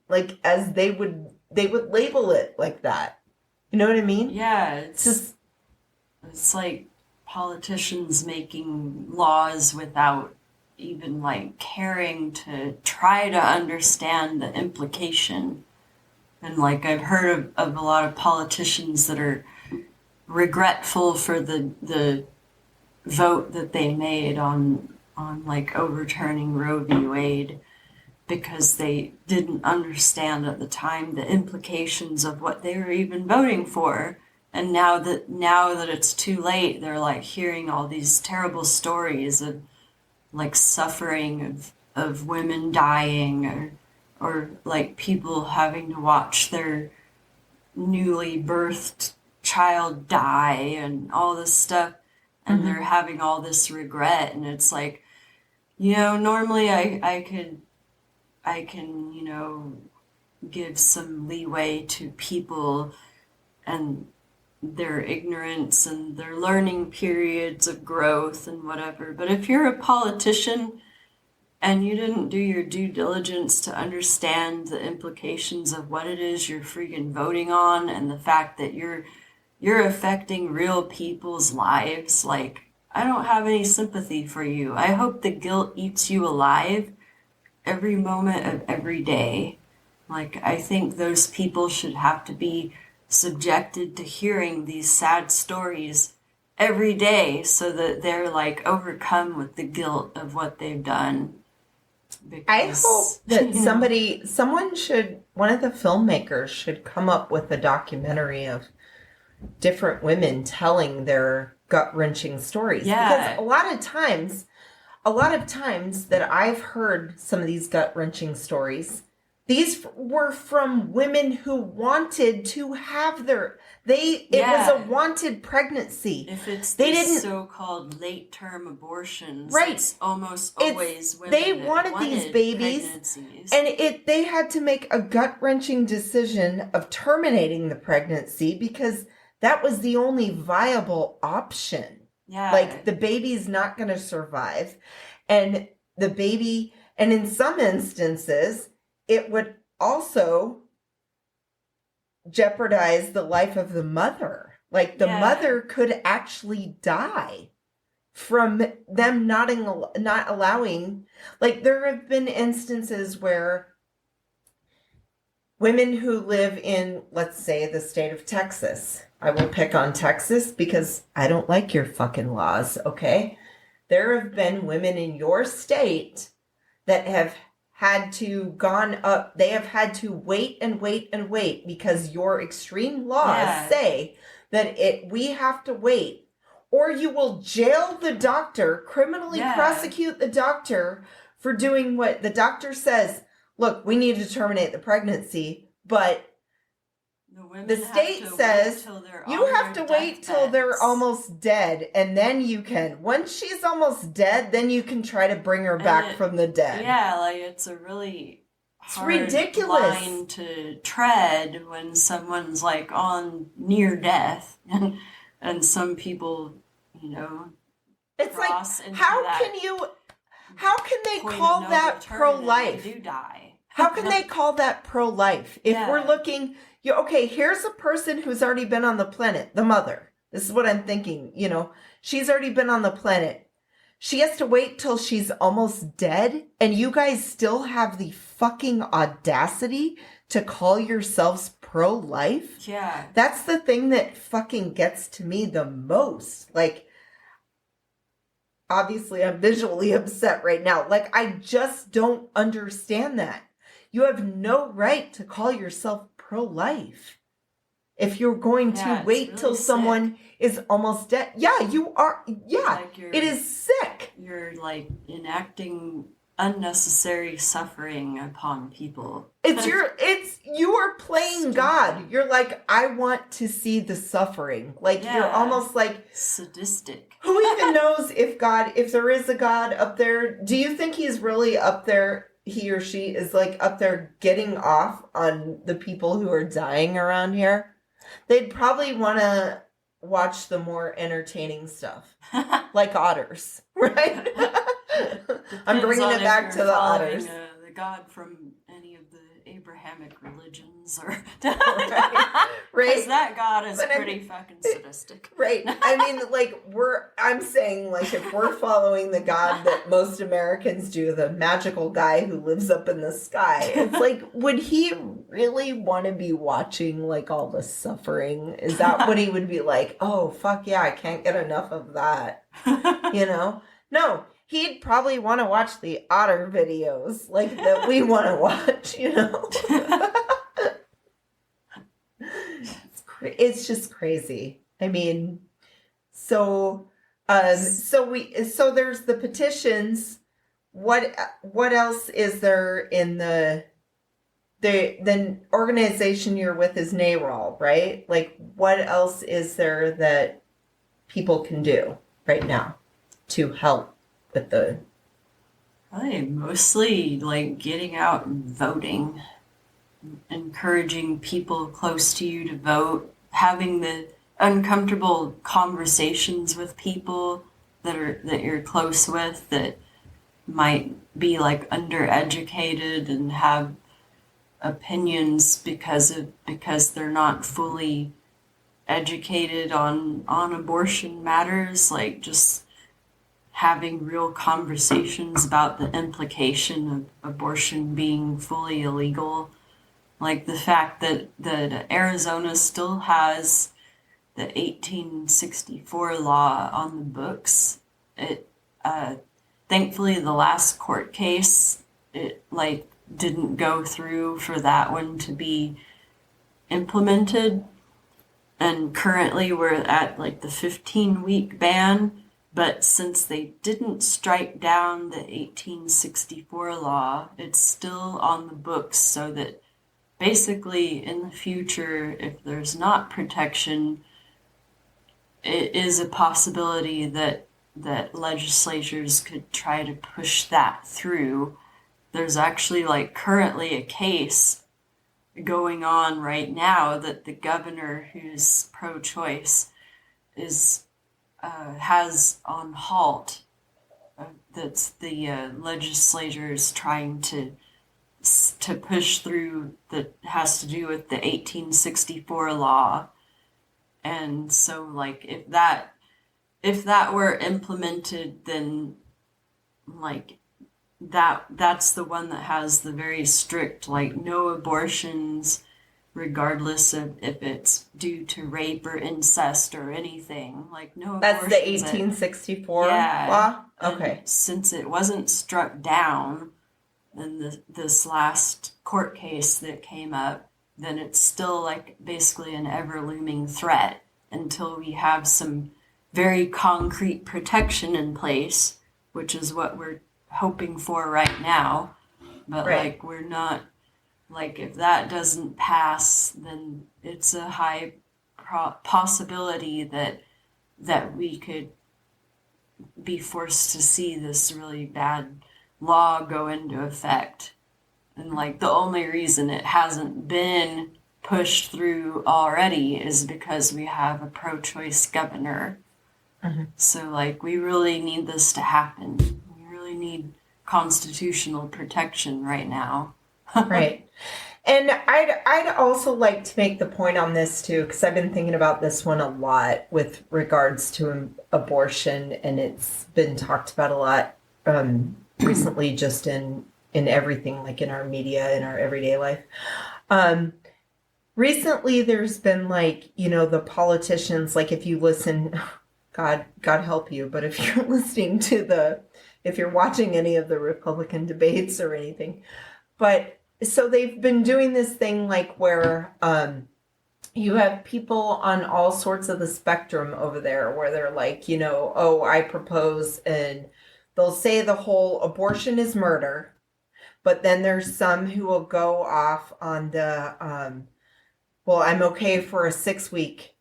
like as they would label it like that. You know what I mean? Yeah, it's like politicians making laws without even like caring to try to understand the implication. And like I've heard of a lot of politicians that are regretful for the vote that they made on like overturning Roe v. Wade, because they didn't understand at the time the implications of what they were even voting for. And now that it's too late, they're like hearing all these terrible stories of like suffering of women dying, or like people having to watch their newly birthed child die and all this stuff. And they're having all this regret. And it's like, normally I can, give some leeway to people and their ignorance and their learning periods of growth and whatever. But if you're a politician and you didn't do your due diligence to understand the implications of what it is you're freaking voting on, and the fact that you're affecting real people's lives, like, I don't have any sympathy for you. I hope the guilt eats you alive every moment of every day. Like, I think those people should have to be subjected to hearing these sad stories every day so that they're like overcome with the guilt of what they've done. Because, I hope that one of the filmmakers should come up with a documentary of different women telling their gut-wrenching stories. Yeah. Because a lot of times that I've heard some of these gut-wrenching stories, these were from women who wanted to have it was a wanted pregnancy. If it's these so-called late-term abortions, right. It's almost always women they wanted these babies, pregnancies. And they had to make a gut-wrenching decision of terminating the pregnancy because that was the only viable option. Yeah. Like, the baby's not going to survive. And the baby, and in some instances, it would also jeopardize the life of the mother. Like, the mother could actually die from them not allowing. Like, there have been instances where women who live in, let's say, the state of Texas. I will pick on Texas because I don't like your fucking laws, okay? There have been women in your state that have had to they have had to wait and wait and wait because your extreme laws say that we have to wait, or you will jail the doctor, criminally prosecute the doctor for doing what the doctor says. Look, we need to terminate the pregnancy, but the state says you have to wait till they're almost dead, and then you can. Once she's almost dead, then you can try to bring her back from the dead. Yeah, like, it's a really hard ridiculous line to tread when someone's like on near death, and some people, it's like, how can they call that pro-life? They do die. How can they call that pro-life? If we're looking, here's a person who's already been on the planet, the mother. This is what I'm thinking. You know, she's already been on the planet. She has to wait till she's almost dead. And you guys still have the fucking audacity to call yourselves pro-life? Yeah. That's the thing that fucking gets to me the most. Like, obviously, I'm visually upset right now. Like, I just don't understand that. You have no right to call yourself pro-life. If you're going to wait till someone is almost dead. Yeah, you are. Yeah, like it is sick. You're like enacting unnecessary suffering upon people. You are playing God. You're like, I want to see the suffering. Like, you're almost like sadistic. Who even knows if there is a God up there? Do you think he's really up there? He or she is like up there getting off on the people who are dying around here? They'd probably want to watch the more entertaining stuff, like otters, right? I'm bringing it back to the otters. The God from any of the Abrahamic religions, or right? Because that God is pretty fucking sadistic, right? I mean, like I'm saying, like if we're following the God that most Americans do, the magical guy who lives up in the sky, it's like, would he really want to be watching like all the suffering? Is that what he would be like? Oh fuck yeah, I can't get enough of that. You know? No. He'd probably want to watch the otter videos like that we want to watch, you know? It's just crazy. I mean, so there's the petitions. What else is there in the organization you're with is NARAL, right? Like, what else is there that people can do right now to help with the... Mostly like getting out and voting, encouraging people close to you to vote, having the uncomfortable conversations with people that you're close with that might be like undereducated and have opinions because they're not fully educated on abortion matters, like just having real conversations about the implication of abortion being fully illegal. Like the fact that Arizona still has the 1864 law on the books. It thankfully the last court case, it like didn't go through for that one to be implemented. And currently we're at like the 15-week ban. But since they didn't strike down the 1864 law, it's still on the books, so that basically in the future, if there's not protection, it is a possibility that legislatures could try to push that through. There's actually like currently a case going on right now that the governor who's pro-choice has on halt. That's the legislators trying to push through, that has to do with the 1864 law. And so like if that were implemented, then like that's the one that has the very strict like no abortions regardless of if it's due to rape or incest or anything. Like no That's the 1864 law? Okay. And since it wasn't struck down in this last court case that came up, then it's still like basically an ever-looming threat until we have some very concrete protection in place, which is what we're hoping for right now. But like we're not... Like, if that doesn't pass, then it's a high possibility that we could be forced to see this really bad law go into effect. And, like, the only reason it hasn't been pushed through already is because we have a pro-choice governor. Mm-hmm. So, like, we really need this to happen. We really need constitutional protection right now. Right. And I'd also like to make the point on this too, because I've been thinking about this one a lot with regards to abortion, and it's been talked about a lot recently, just in everything, like in our media, in our everyday life. Recently, there's been like, the politicians, like if you listen, God help you, but if you're listening to if you're watching any of the Republican debates or anything, but so they've been doing this thing like where you have people on all sorts of the spectrum over there where they're like, oh, I propose, and they'll say the whole abortion is murder, but then there's some who will go off on the, well, I'm okay for a 6-week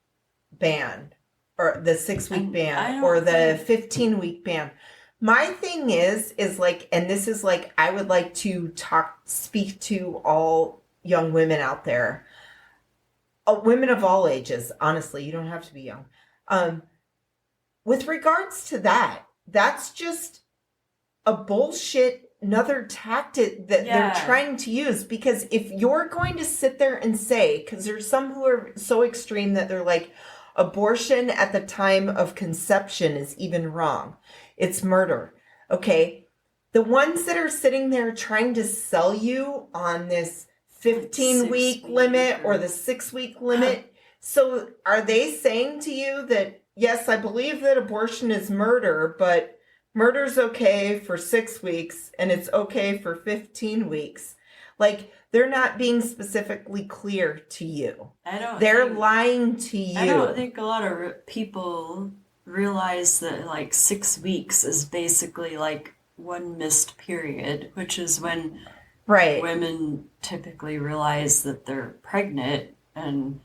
ban, or the 6-week ban, or the 15-week ban. My thing is like, and this is like, I would like to speak to all young women out there, women of all ages, honestly, you don't have to be young. With regards to that, that's just a bullshit, another tactic that they're trying to use, because if you're going to sit there and say, because there's some who are so extreme that they're like, abortion at the time of conception is even wrong. It's murder. Okay. The ones that are sitting there trying to sell you on this 15-week limit or the 6-week limit. So are they saying to you that, yes, I believe that abortion is murder, but murder's okay for 6 weeks and it's okay for 15 weeks? Like, they're not being specifically clear to you. They're lying to you. I don't think a lot of people realize that like 6 weeks is basically like one missed period, which is when women typically realize that they're pregnant, and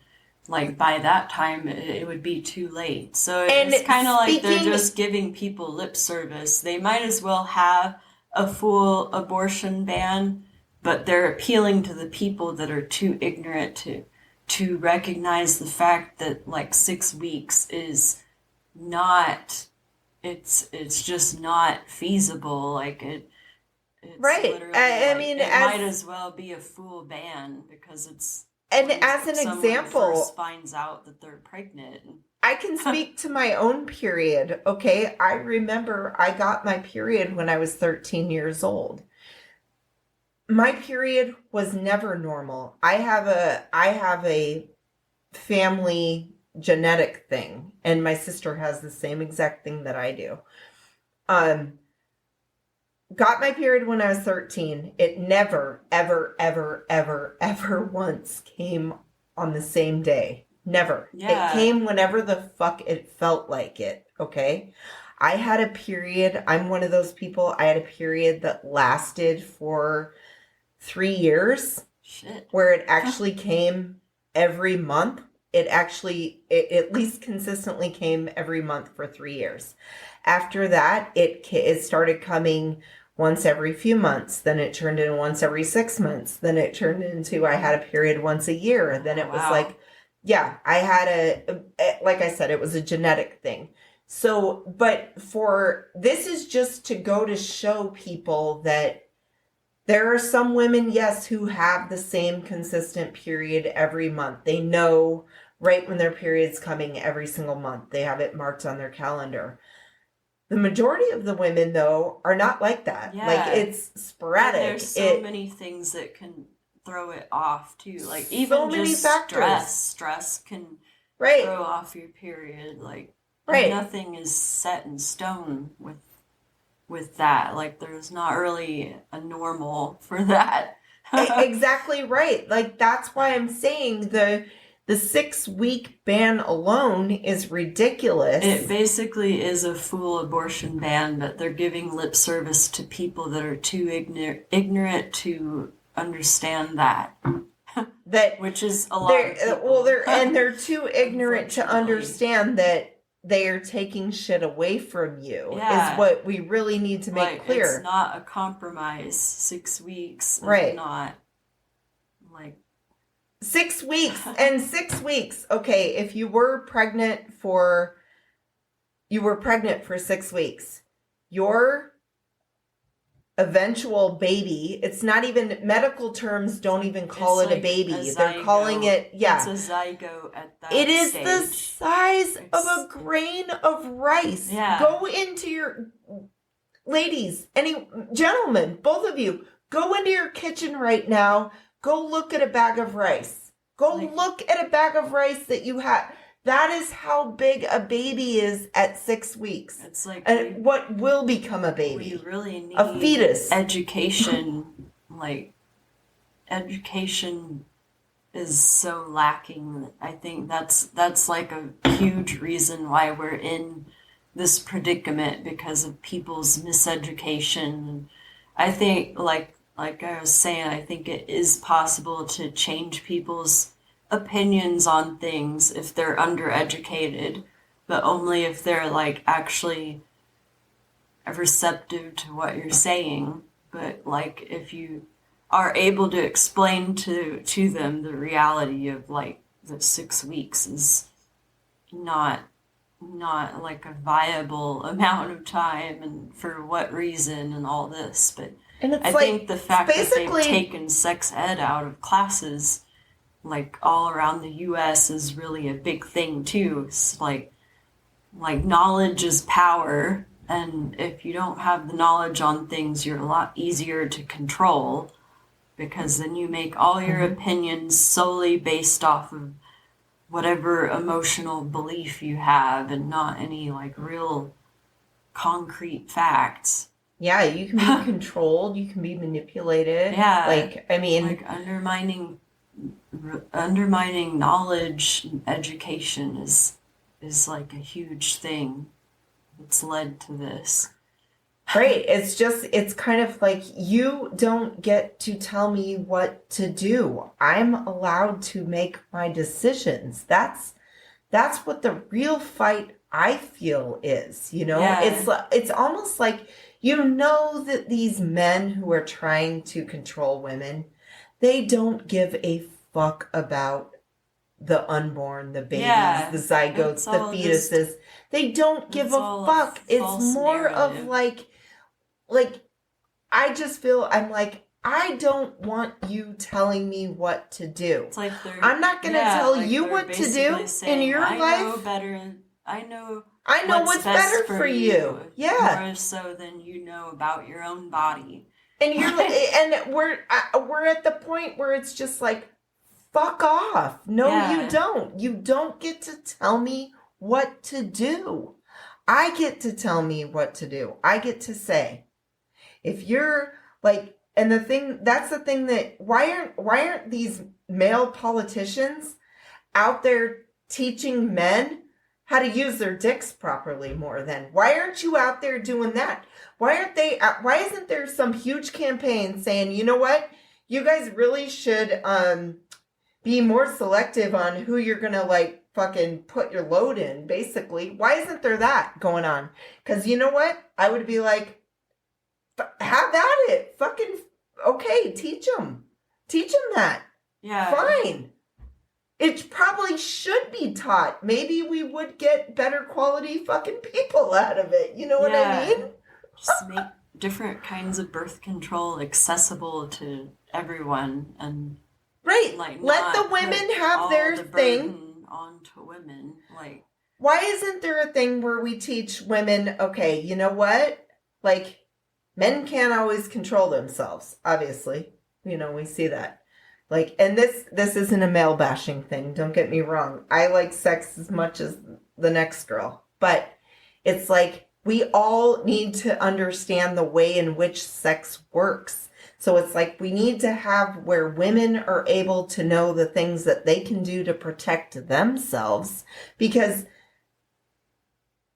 like by that time it would be too late. So it's kind of like they're just giving people lip service. They might as well have a full abortion ban, but they're appealing to the people that are too ignorant to recognize the fact that like 6 weeks is not, it's just not feasible. Like it's literally I mean, it might as well be a full ban, because it's, and as an example, first finds out that they're pregnant. I can speak to my own period. Okay, I remember I got my period when I was 13 years old. My period was never normal. I have a family genetic thing, and my sister has the same exact thing that I do. Got my period when I was 13. It never, ever, ever, ever, ever once came on the same day. Never. Yeah. It came whenever the fuck it felt like it. Okay. I had a period. I'm one of those people. I had a period that lasted for 3 years. Shit. Where it actually came every month. It at least consistently came every month for 3 years. After that, it started coming once every few months. Then it turned into once every 6 months. Then it turned into I had a period once a year. Then it was like, yeah, I had like I said, it was a genetic thing. So, but this is just to go to show people that there are some women, yes, who have the same consistent period every month. They know right when their period's coming every single month. They have it marked on their calendar. The majority of the women, though, are not like that. Yeah. Like, it's sporadic. And there's so many things that can throw it off, too. Like, even so many just factors. Stress can throw off your period. Like, nothing is set in stone with that. Like, there's not really a normal for that. Exactly right. Like, that's why I'm saying the 6-week ban alone is ridiculous. It basically is a full abortion ban, but they're giving lip service to people that are too ignorant to understand that. Which is a lot of people. Well, they're too ignorant to understand that they are taking shit away from you. Is what we really need to make clear. It's not a compromise. 6 weeks is not like 6 weeks. And 6 weeks, okay, if you were pregnant for 6 weeks, your eventual baby. It's not even, medical terms don't even call it a baby. They're calling it, It's a zygote at that It is stage. the size of a grain of rice. Yeah. Go into your, ladies, any gentlemen, both of you, go into your kitchen right now. Go look at a bag of rice. Go look at a bag of rice that you have. That is how big a baby is at 6 weeks. It's like what will become a baby. We really need a fetus. Education. Education is so lacking. I think that's like a huge reason why we're in this predicament, because of people's miseducation. I think, like I was saying, I think it is possible to change people's opinions on things if they're undereducated, but only if they're like actually receptive to what you're saying. But like if you are able to explain to them the reality of like that 6 weeks is not like a viable amount of time, and for what reason and all this. But I think the fact that they've taken sex ed out of classes like all around the US is really a big thing too. It's like knowledge is power, and if you don't have the knowledge on things, you're a lot easier to control, because then you make all your opinions solely based off of whatever emotional belief you have and not any like real concrete facts. Yeah, you can be controlled, you can be manipulated. Yeah. Like, I mean, like undermining knowledge and education is like a huge thing that's led to this. Right. It's kind of like, you don't get to tell me what to do. I'm allowed to make my decisions. That's what the real fight, I feel, is, you know? Yeah. It's almost like, you know, that these men who are trying to control women, they don't give a fuck about the unborn, the babies, the zygotes, the fetuses. They don't give a fuck. It's more of like, I just feel, I'm like, I don't want you telling me what to do. It's like I'm not going to tell you what to do in your life. I know better. I know what's better for you. Yeah. More so than you know about your own body. And and we're at the point where it's just like, fuck off. No, you don't. You don't get to tell me what to do. I get to tell me what to do. I get to say, if you're like, and that's the thing that, why aren't these male politicians out there teaching men how to use their dicks properly more then? Why aren't you out there doing that? Why isn't there some huge campaign saying, you know what? You guys really should be more selective on who you're going to like fucking put your load in, basically. Why isn't there that going on? Because you know what? I would be like, have at it. Fucking, okay, teach them. Teach them that. Yeah. Fine. It probably should be taught. Maybe we would get better quality fucking people out of it. You know what I mean? Just make different kinds of birth control accessible to everyone, and right. Like, let the women have their thing onto women. Like, why isn't there a thing where we teach women, okay, you know what? Like, men can't always control themselves, obviously. You know, we see that. Like, and this isn't a male bashing thing. Don't get me wrong. I like sex as much as the next girl. But it's like, we all need to understand the way in which sex works. So it's like, we need to have where women are able to know the things that they can do to protect themselves, because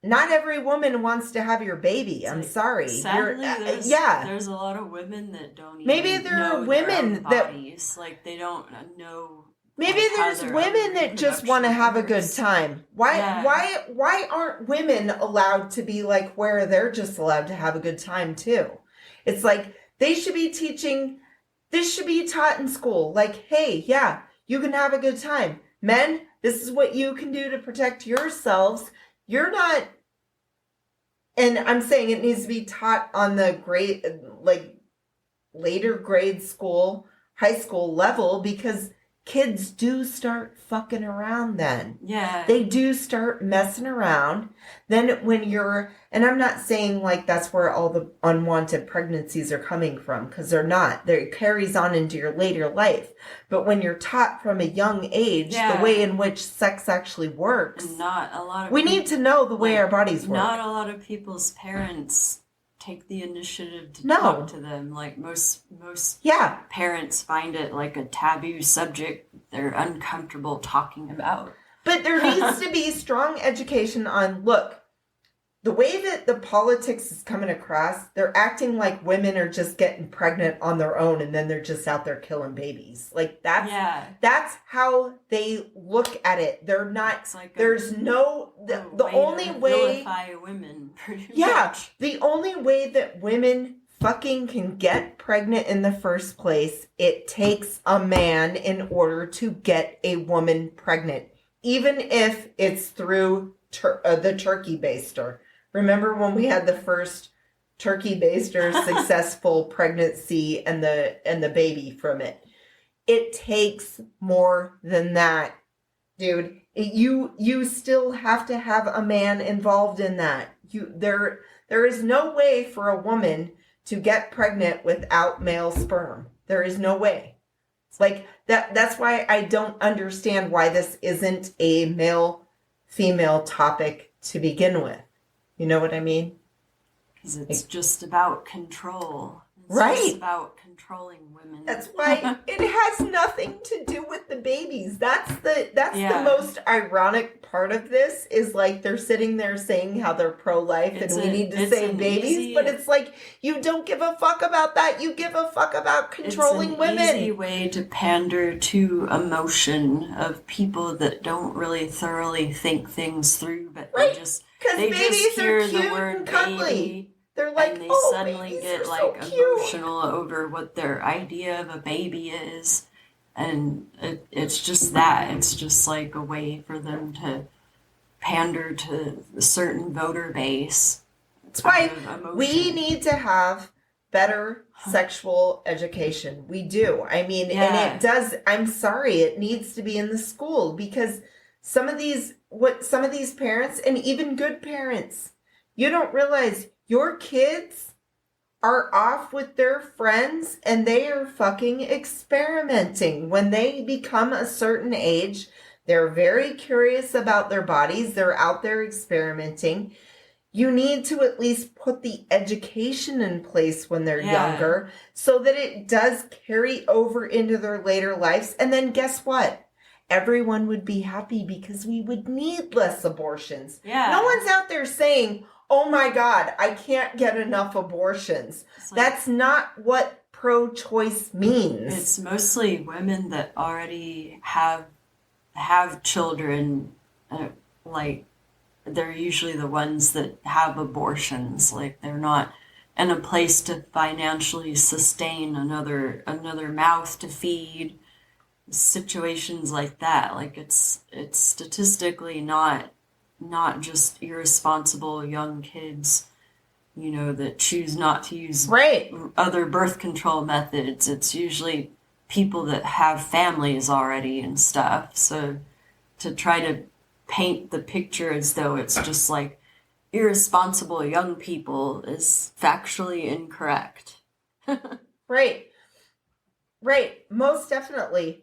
not every woman wants to have your baby. I'm sorry. Sadly, there's a lot of women that don't even maybe there know are women their own bodies. Like, they don't know. Maybe there's women that just want to have a good time. Why aren't women allowed to be like where they're just allowed to have a good time too? It's like, they should be teaching, this should be taught in school. Like, hey, yeah, you can have a good time. Men, this is what you can do to protect yourselves. You're not And I'm saying it needs to be taught on the later grade school, high school level, because kids do start fucking around then. Yeah. They do start messing around. Then and I'm not saying like that's where all the unwanted pregnancies are coming from, because they're not. It carries on into your later life. But when you're taught from a young age the way in which sex actually works, we need to know the way our bodies work. Not a lot of people's parents take the initiative to talk to them. Like most parents find it like a taboo subject they're uncomfortable talking about. But there needs to be strong education on, look, the way that the politics is coming across, they're acting like women are just getting pregnant on their own and then they're just out there killing babies. Like that's how they look at it. They're not, there's no, the only way. Vilify women, pretty much. The only way that women fucking can get pregnant in the first place, it takes a man in order to get a woman pregnant. Even if it's through the turkey baster. Remember when we had the first turkey baster successful pregnancy and the baby from it? It takes more than that, dude. You still have to have a man involved in that. There is no way for a woman to get pregnant without male sperm. There is no way. Like that's why I don't understand why this isn't a male-female topic to begin with. You know what I mean? Because it's just about control. It's just about controlling women. That's why it has nothing to do with the babies. That's the most ironic part of this, is like they're sitting there saying how they're pro-life and we need to save babies, but it's like you don't give a fuck about that. You give a fuck about controlling women. It's an easy way to pander to emotion of people that don't really thoroughly think things through, but they just hear the word baby. They're like, and they suddenly get like emotional over what their idea of a baby is. And it's just that. It's just like a way for them to pander to a certain voter base. That's why we need to have better sexual education. We do. I mean, and it does. I'm sorry, it needs to be in the school, because some of these parents, and even good parents, you don't realize your kids are off with their friends and they are fucking experimenting. When they become a certain age, they're very curious about their bodies. They're out there experimenting. You need to at least put the education in place when they're younger, so that it does carry over into their later lives. And then guess what? Everyone would be happy, because we would need less abortions. Yeah. No one's out there saying, oh my God, I can't get enough abortions. That's not what pro-choice means. It's mostly women that already have children. Like, they're usually the ones that have abortions. Like, they're not in a place to financially sustain another mouth to feed. Situations like that. Like, it's statistically not just irresponsible young kids, that choose not to use other birth control methods. It's usually people that have families already and stuff. So to try to paint the picture as though it's just like irresponsible young people is factually incorrect. Right. Most definitely.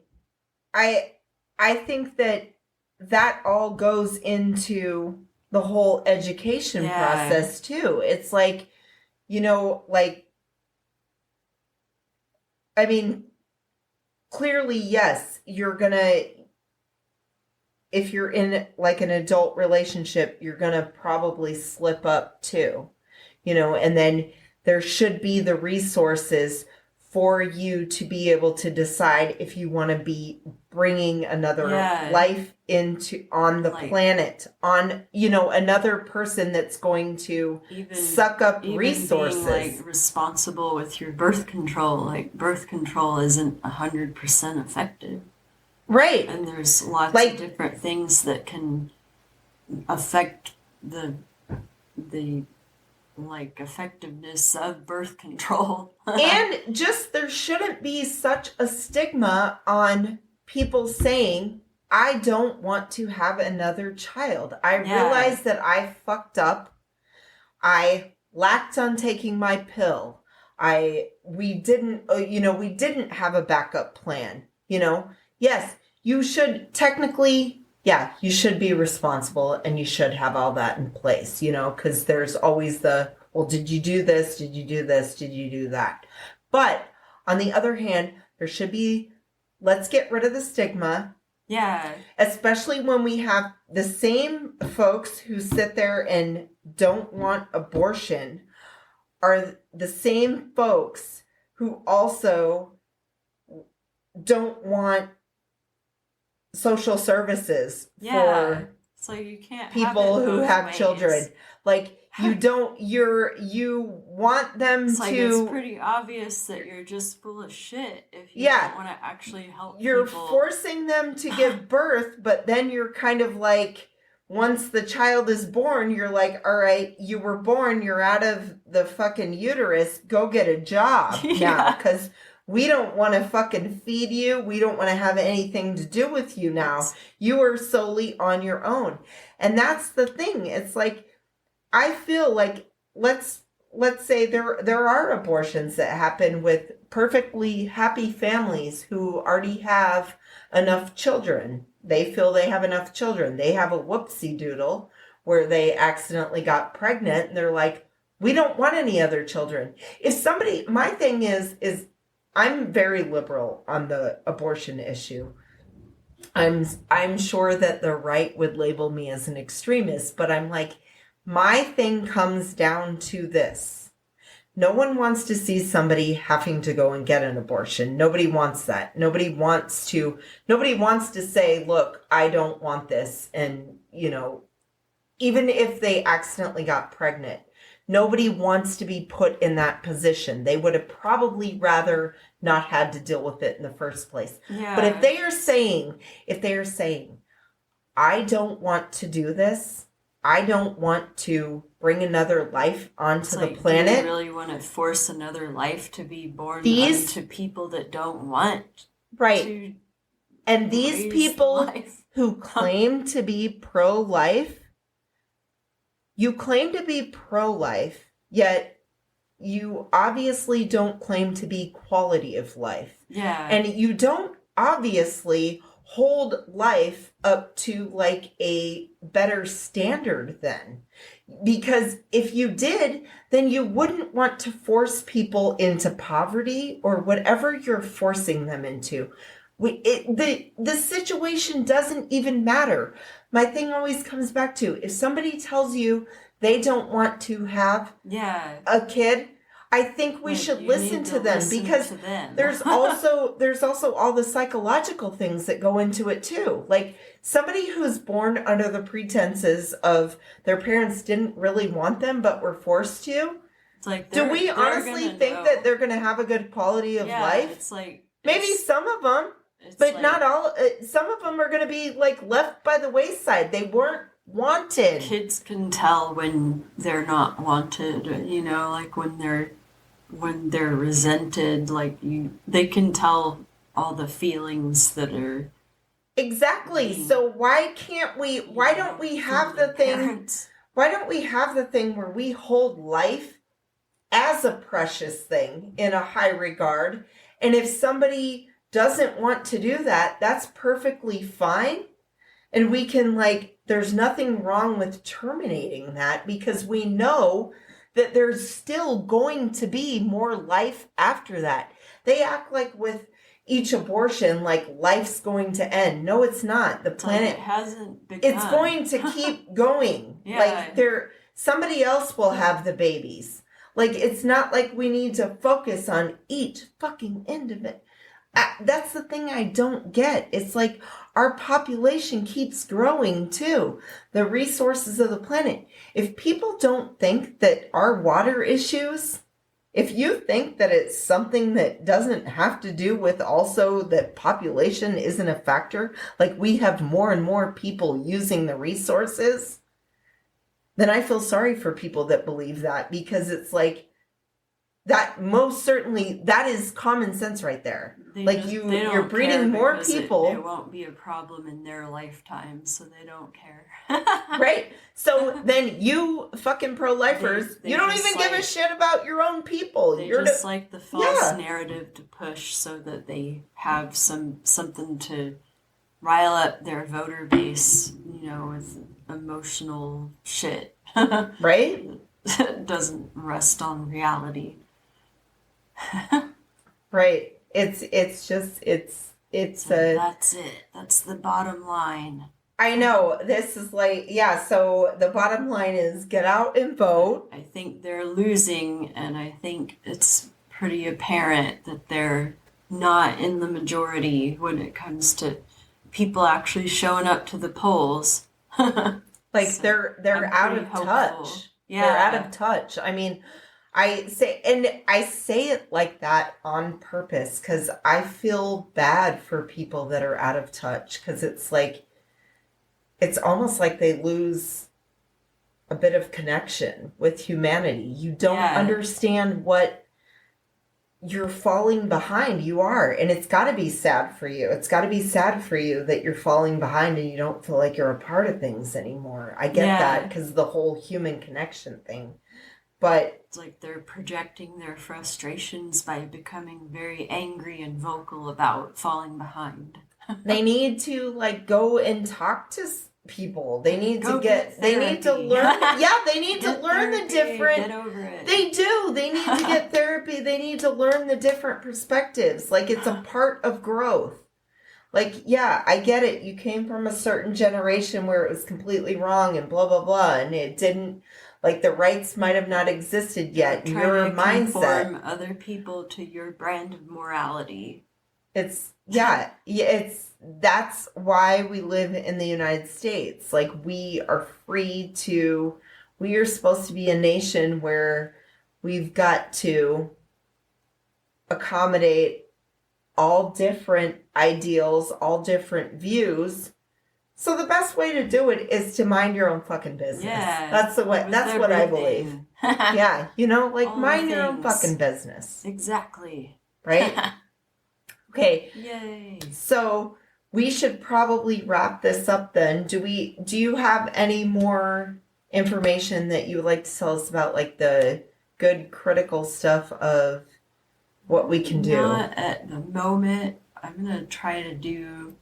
I think that all goes into the whole education process too. It's like, I mean, clearly, yes, you're gonna, if you're in like an adult relationship, you're gonna probably slip up too, and then there should be the resources for you to be able to decide if you want to be bringing another life on the planet, on another person that's going to suck up resources. Being, like, responsible with your birth control. Like, birth control isn't 100% effective, right? And there's lots of different things that can affect the like effectiveness of birth control. And just there shouldn't be such a stigma on people saying, I don't want to have another child. I realize that I fucked up. I lacked on taking my pill. We didn't have a backup plan. Yes, you should technically, you should be responsible and you should have all that in place, because there's always well, did you do this? Did you do this? Did you do that? But on the other hand, there should be, let's get rid of the stigma. Yeah. Especially when we have the same folks who sit there and don't want abortion are the same folks who also don't want social services for so you can't people have who have ways. Children. Like you want them it's to. Like it's pretty obvious that you're just full of shit if you don't want to actually help You're people. forcing them to give birth, but then you're kind of like, once the child is born, you're like, all right, you were born, you're out of the fucking uterus, go get a job now, because we don't want to fucking feed you. We don't want to have anything to do with you now. You are solely on your own. And that's the thing. It's like, I feel like, let's say there are abortions that happen with perfectly happy families who already have enough children. They feel they have enough children. They have a whoopsie doodle where they accidentally got pregnant and they're like, we don't want any other children. My thing is I'm very liberal on the abortion issue. I'm sure that the right would label me as an extremist, but I'm like, my thing comes down to this. No one wants to see somebody having to go and get an abortion. Nobody wants that. Nobody wants to say, look, I don't want this. And, even if they accidentally got pregnant, nobody wants to be put in that position. They would have probably rather not had to deal with it in the first place. Yeah. But if they are saying, I don't want to do this, I don't want to bring another life onto the planet. Do you really want to force another life to be born onto people that don't want to And these people who claim to be pro-life, you claim to be pro-life, yet you obviously don't claim to be quality of life. Yeah. And you don't obviously hold life up to like a better standard then. Because if you did, then you wouldn't want to force people into poverty or whatever you're forcing them into. The situation doesn't even matter. My thing always comes back to, if somebody tells you they don't want to have a kid, I think we should listen to them because there's also all the psychological things that go into it too. Like somebody who's born under the pretenses of their parents didn't really want them but were forced to. It's like do we honestly think that they're going to have a good quality of life? It's like maybe some of them, but not all. Some of them are going to be like left by the wayside. They weren't wanted. Kids can tell when they're not wanted. Like when they're resented, they can tell all the feelings that are exactly. So why don't we have the thing? Why don't we have the thing where we hold life as a precious thing in a high regard? And if somebody doesn't want to do that, that's perfectly fine. And we can there's nothing wrong with terminating that because we know that there's still going to be more life after that. They act like with each abortion, life's going to end. No, it's not. The planet hasn't begun. It's going to keep going. Somebody else will have the babies. It's not like we need to focus on each fucking end of it. That's the thing I don't get. It's like our population keeps growing too. The resources of the planet. If people don't think that our water issues, if you think that it's something that doesn't have to do with also that population isn't a factor, like we have more and more people using the resources, then I feel sorry for people that believe that, because it's like, that most certainly, that is common sense right there. You're breeding more people. It won't be a problem in their lifetime, so they don't care. Right. So then you fucking pro-lifers, you don't even give a shit about your own people. You're just like the false narrative to push so that they have something to rile up their voter base, with emotional shit. Right? It doesn't rest on reality. Right. That's it. That's the bottom line. I know. This is like, so the bottom line is get out and vote. I think they're losing, and I think it's pretty apparent that they're not in the majority when it comes to people actually showing up to the polls. Like they're out of touch. Yeah. They're out of touch. I mean, I say it like that on purpose because I feel bad for people that are out of touch, because it's like, it's almost like they lose a bit of connection with humanity. You don't understand what you're falling behind. You are. And it's got to be sad for you. It's got to be sad for you that you're falling behind and you don't feel like you're a part of things anymore. I get that, because the whole human connection thing. But it's like they're projecting their frustrations by becoming very angry and vocal about falling behind. They need to go and talk to people. They need to they need to learn. They need to learn the different. Get over it. They do. They need to get therapy. They need to learn the different perspectives. It's a part of growth. I get it. You came from a certain generation where it was completely wrong and blah, blah, blah. And it didn't, the rights might have not existed yet. Your mindset. Conform other people to your brand of morality. That's why we live in the United States. We are we are supposed to be a nation where we've got to accommodate all different ideals, all different views. So the best way to do it is to mind your own fucking business. Yeah. That's what I believe. Yeah. Mind your own fucking business. Exactly. Right? Okay. Yay. So we should probably wrap this up then. Do you have any more information that you would like to tell us about, the good critical stuff of what we can do? Not at the moment. I'm going to try to do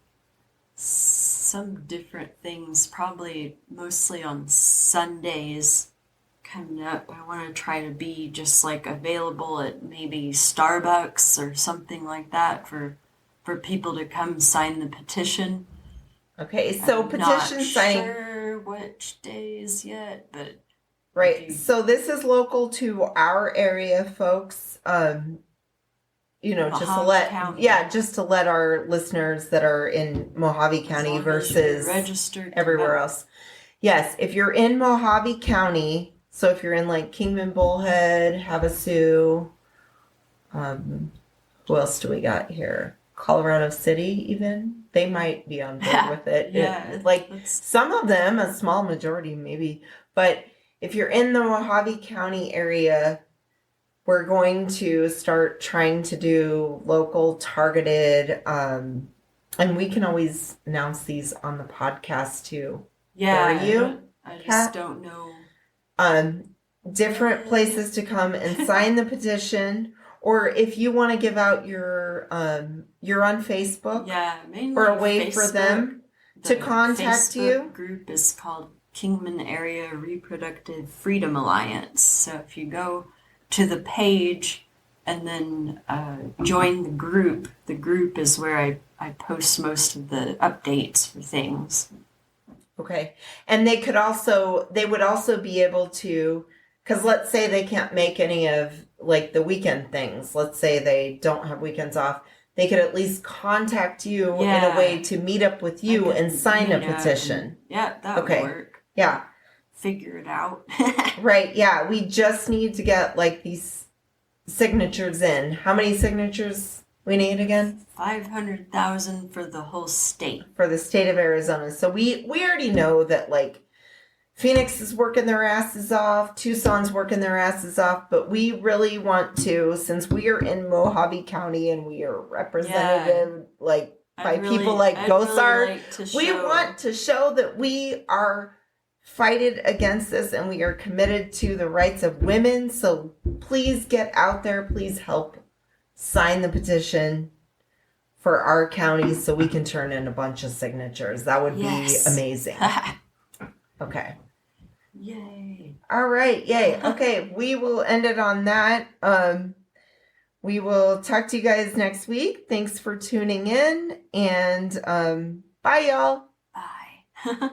some different things, probably mostly on Sundays coming up. I want to try to be just available at maybe Starbucks or something like that for people to come sign the petition. Okay, so petition signing. I'm not sure which days yet, but right. So this is local to our area, folks. Just to let our listeners that are in Mojave County versus registered everywhere else. Yes, if you're in Mojave County, so if you're in Kingman, Bullhead, Havasu, who else do we got here? Colorado City, even they might be on board with it. Some of them, a small majority maybe, but if you're in the Mojave County area, we're going to start trying to do local targeted, and we can always announce these on the podcast too. Yeah, for you, I just don't know. Different places to come and sign the petition, or if you want to give out you're on Facebook, mainly or a way Facebook. For them to contact Facebook you. Group is called Kingman Area Reproductive Freedom Alliance. So if you go to the page and then join the group is where I post most of the updates for things. Okay. And they would also be able to, because let's say they can't make any of the weekend things. Let's say they don't have weekends off. They could at least contact you in a way to meet up with you and sign a petition. That would work. Yeah. Figure it out. Right. Yeah. We just need to get these signatures in. How many signatures we need again? 500,000 for the whole state. For the state of Arizona. So we already know that Phoenix is working their asses off. Tucson's working their asses off. But we really want to, since we are in Mojave County and we are represented by people like Gosar, we want to show that we are fighting against this and we are committed to the rights of women. So please get out there. Please help sign the petition for our county so we can turn in a bunch of signatures. That would be amazing. Okay. Yay. All right. Yay. Okay. We will end it on that. We will talk to you guys next week. Thanks for tuning in and bye y'all. Bye.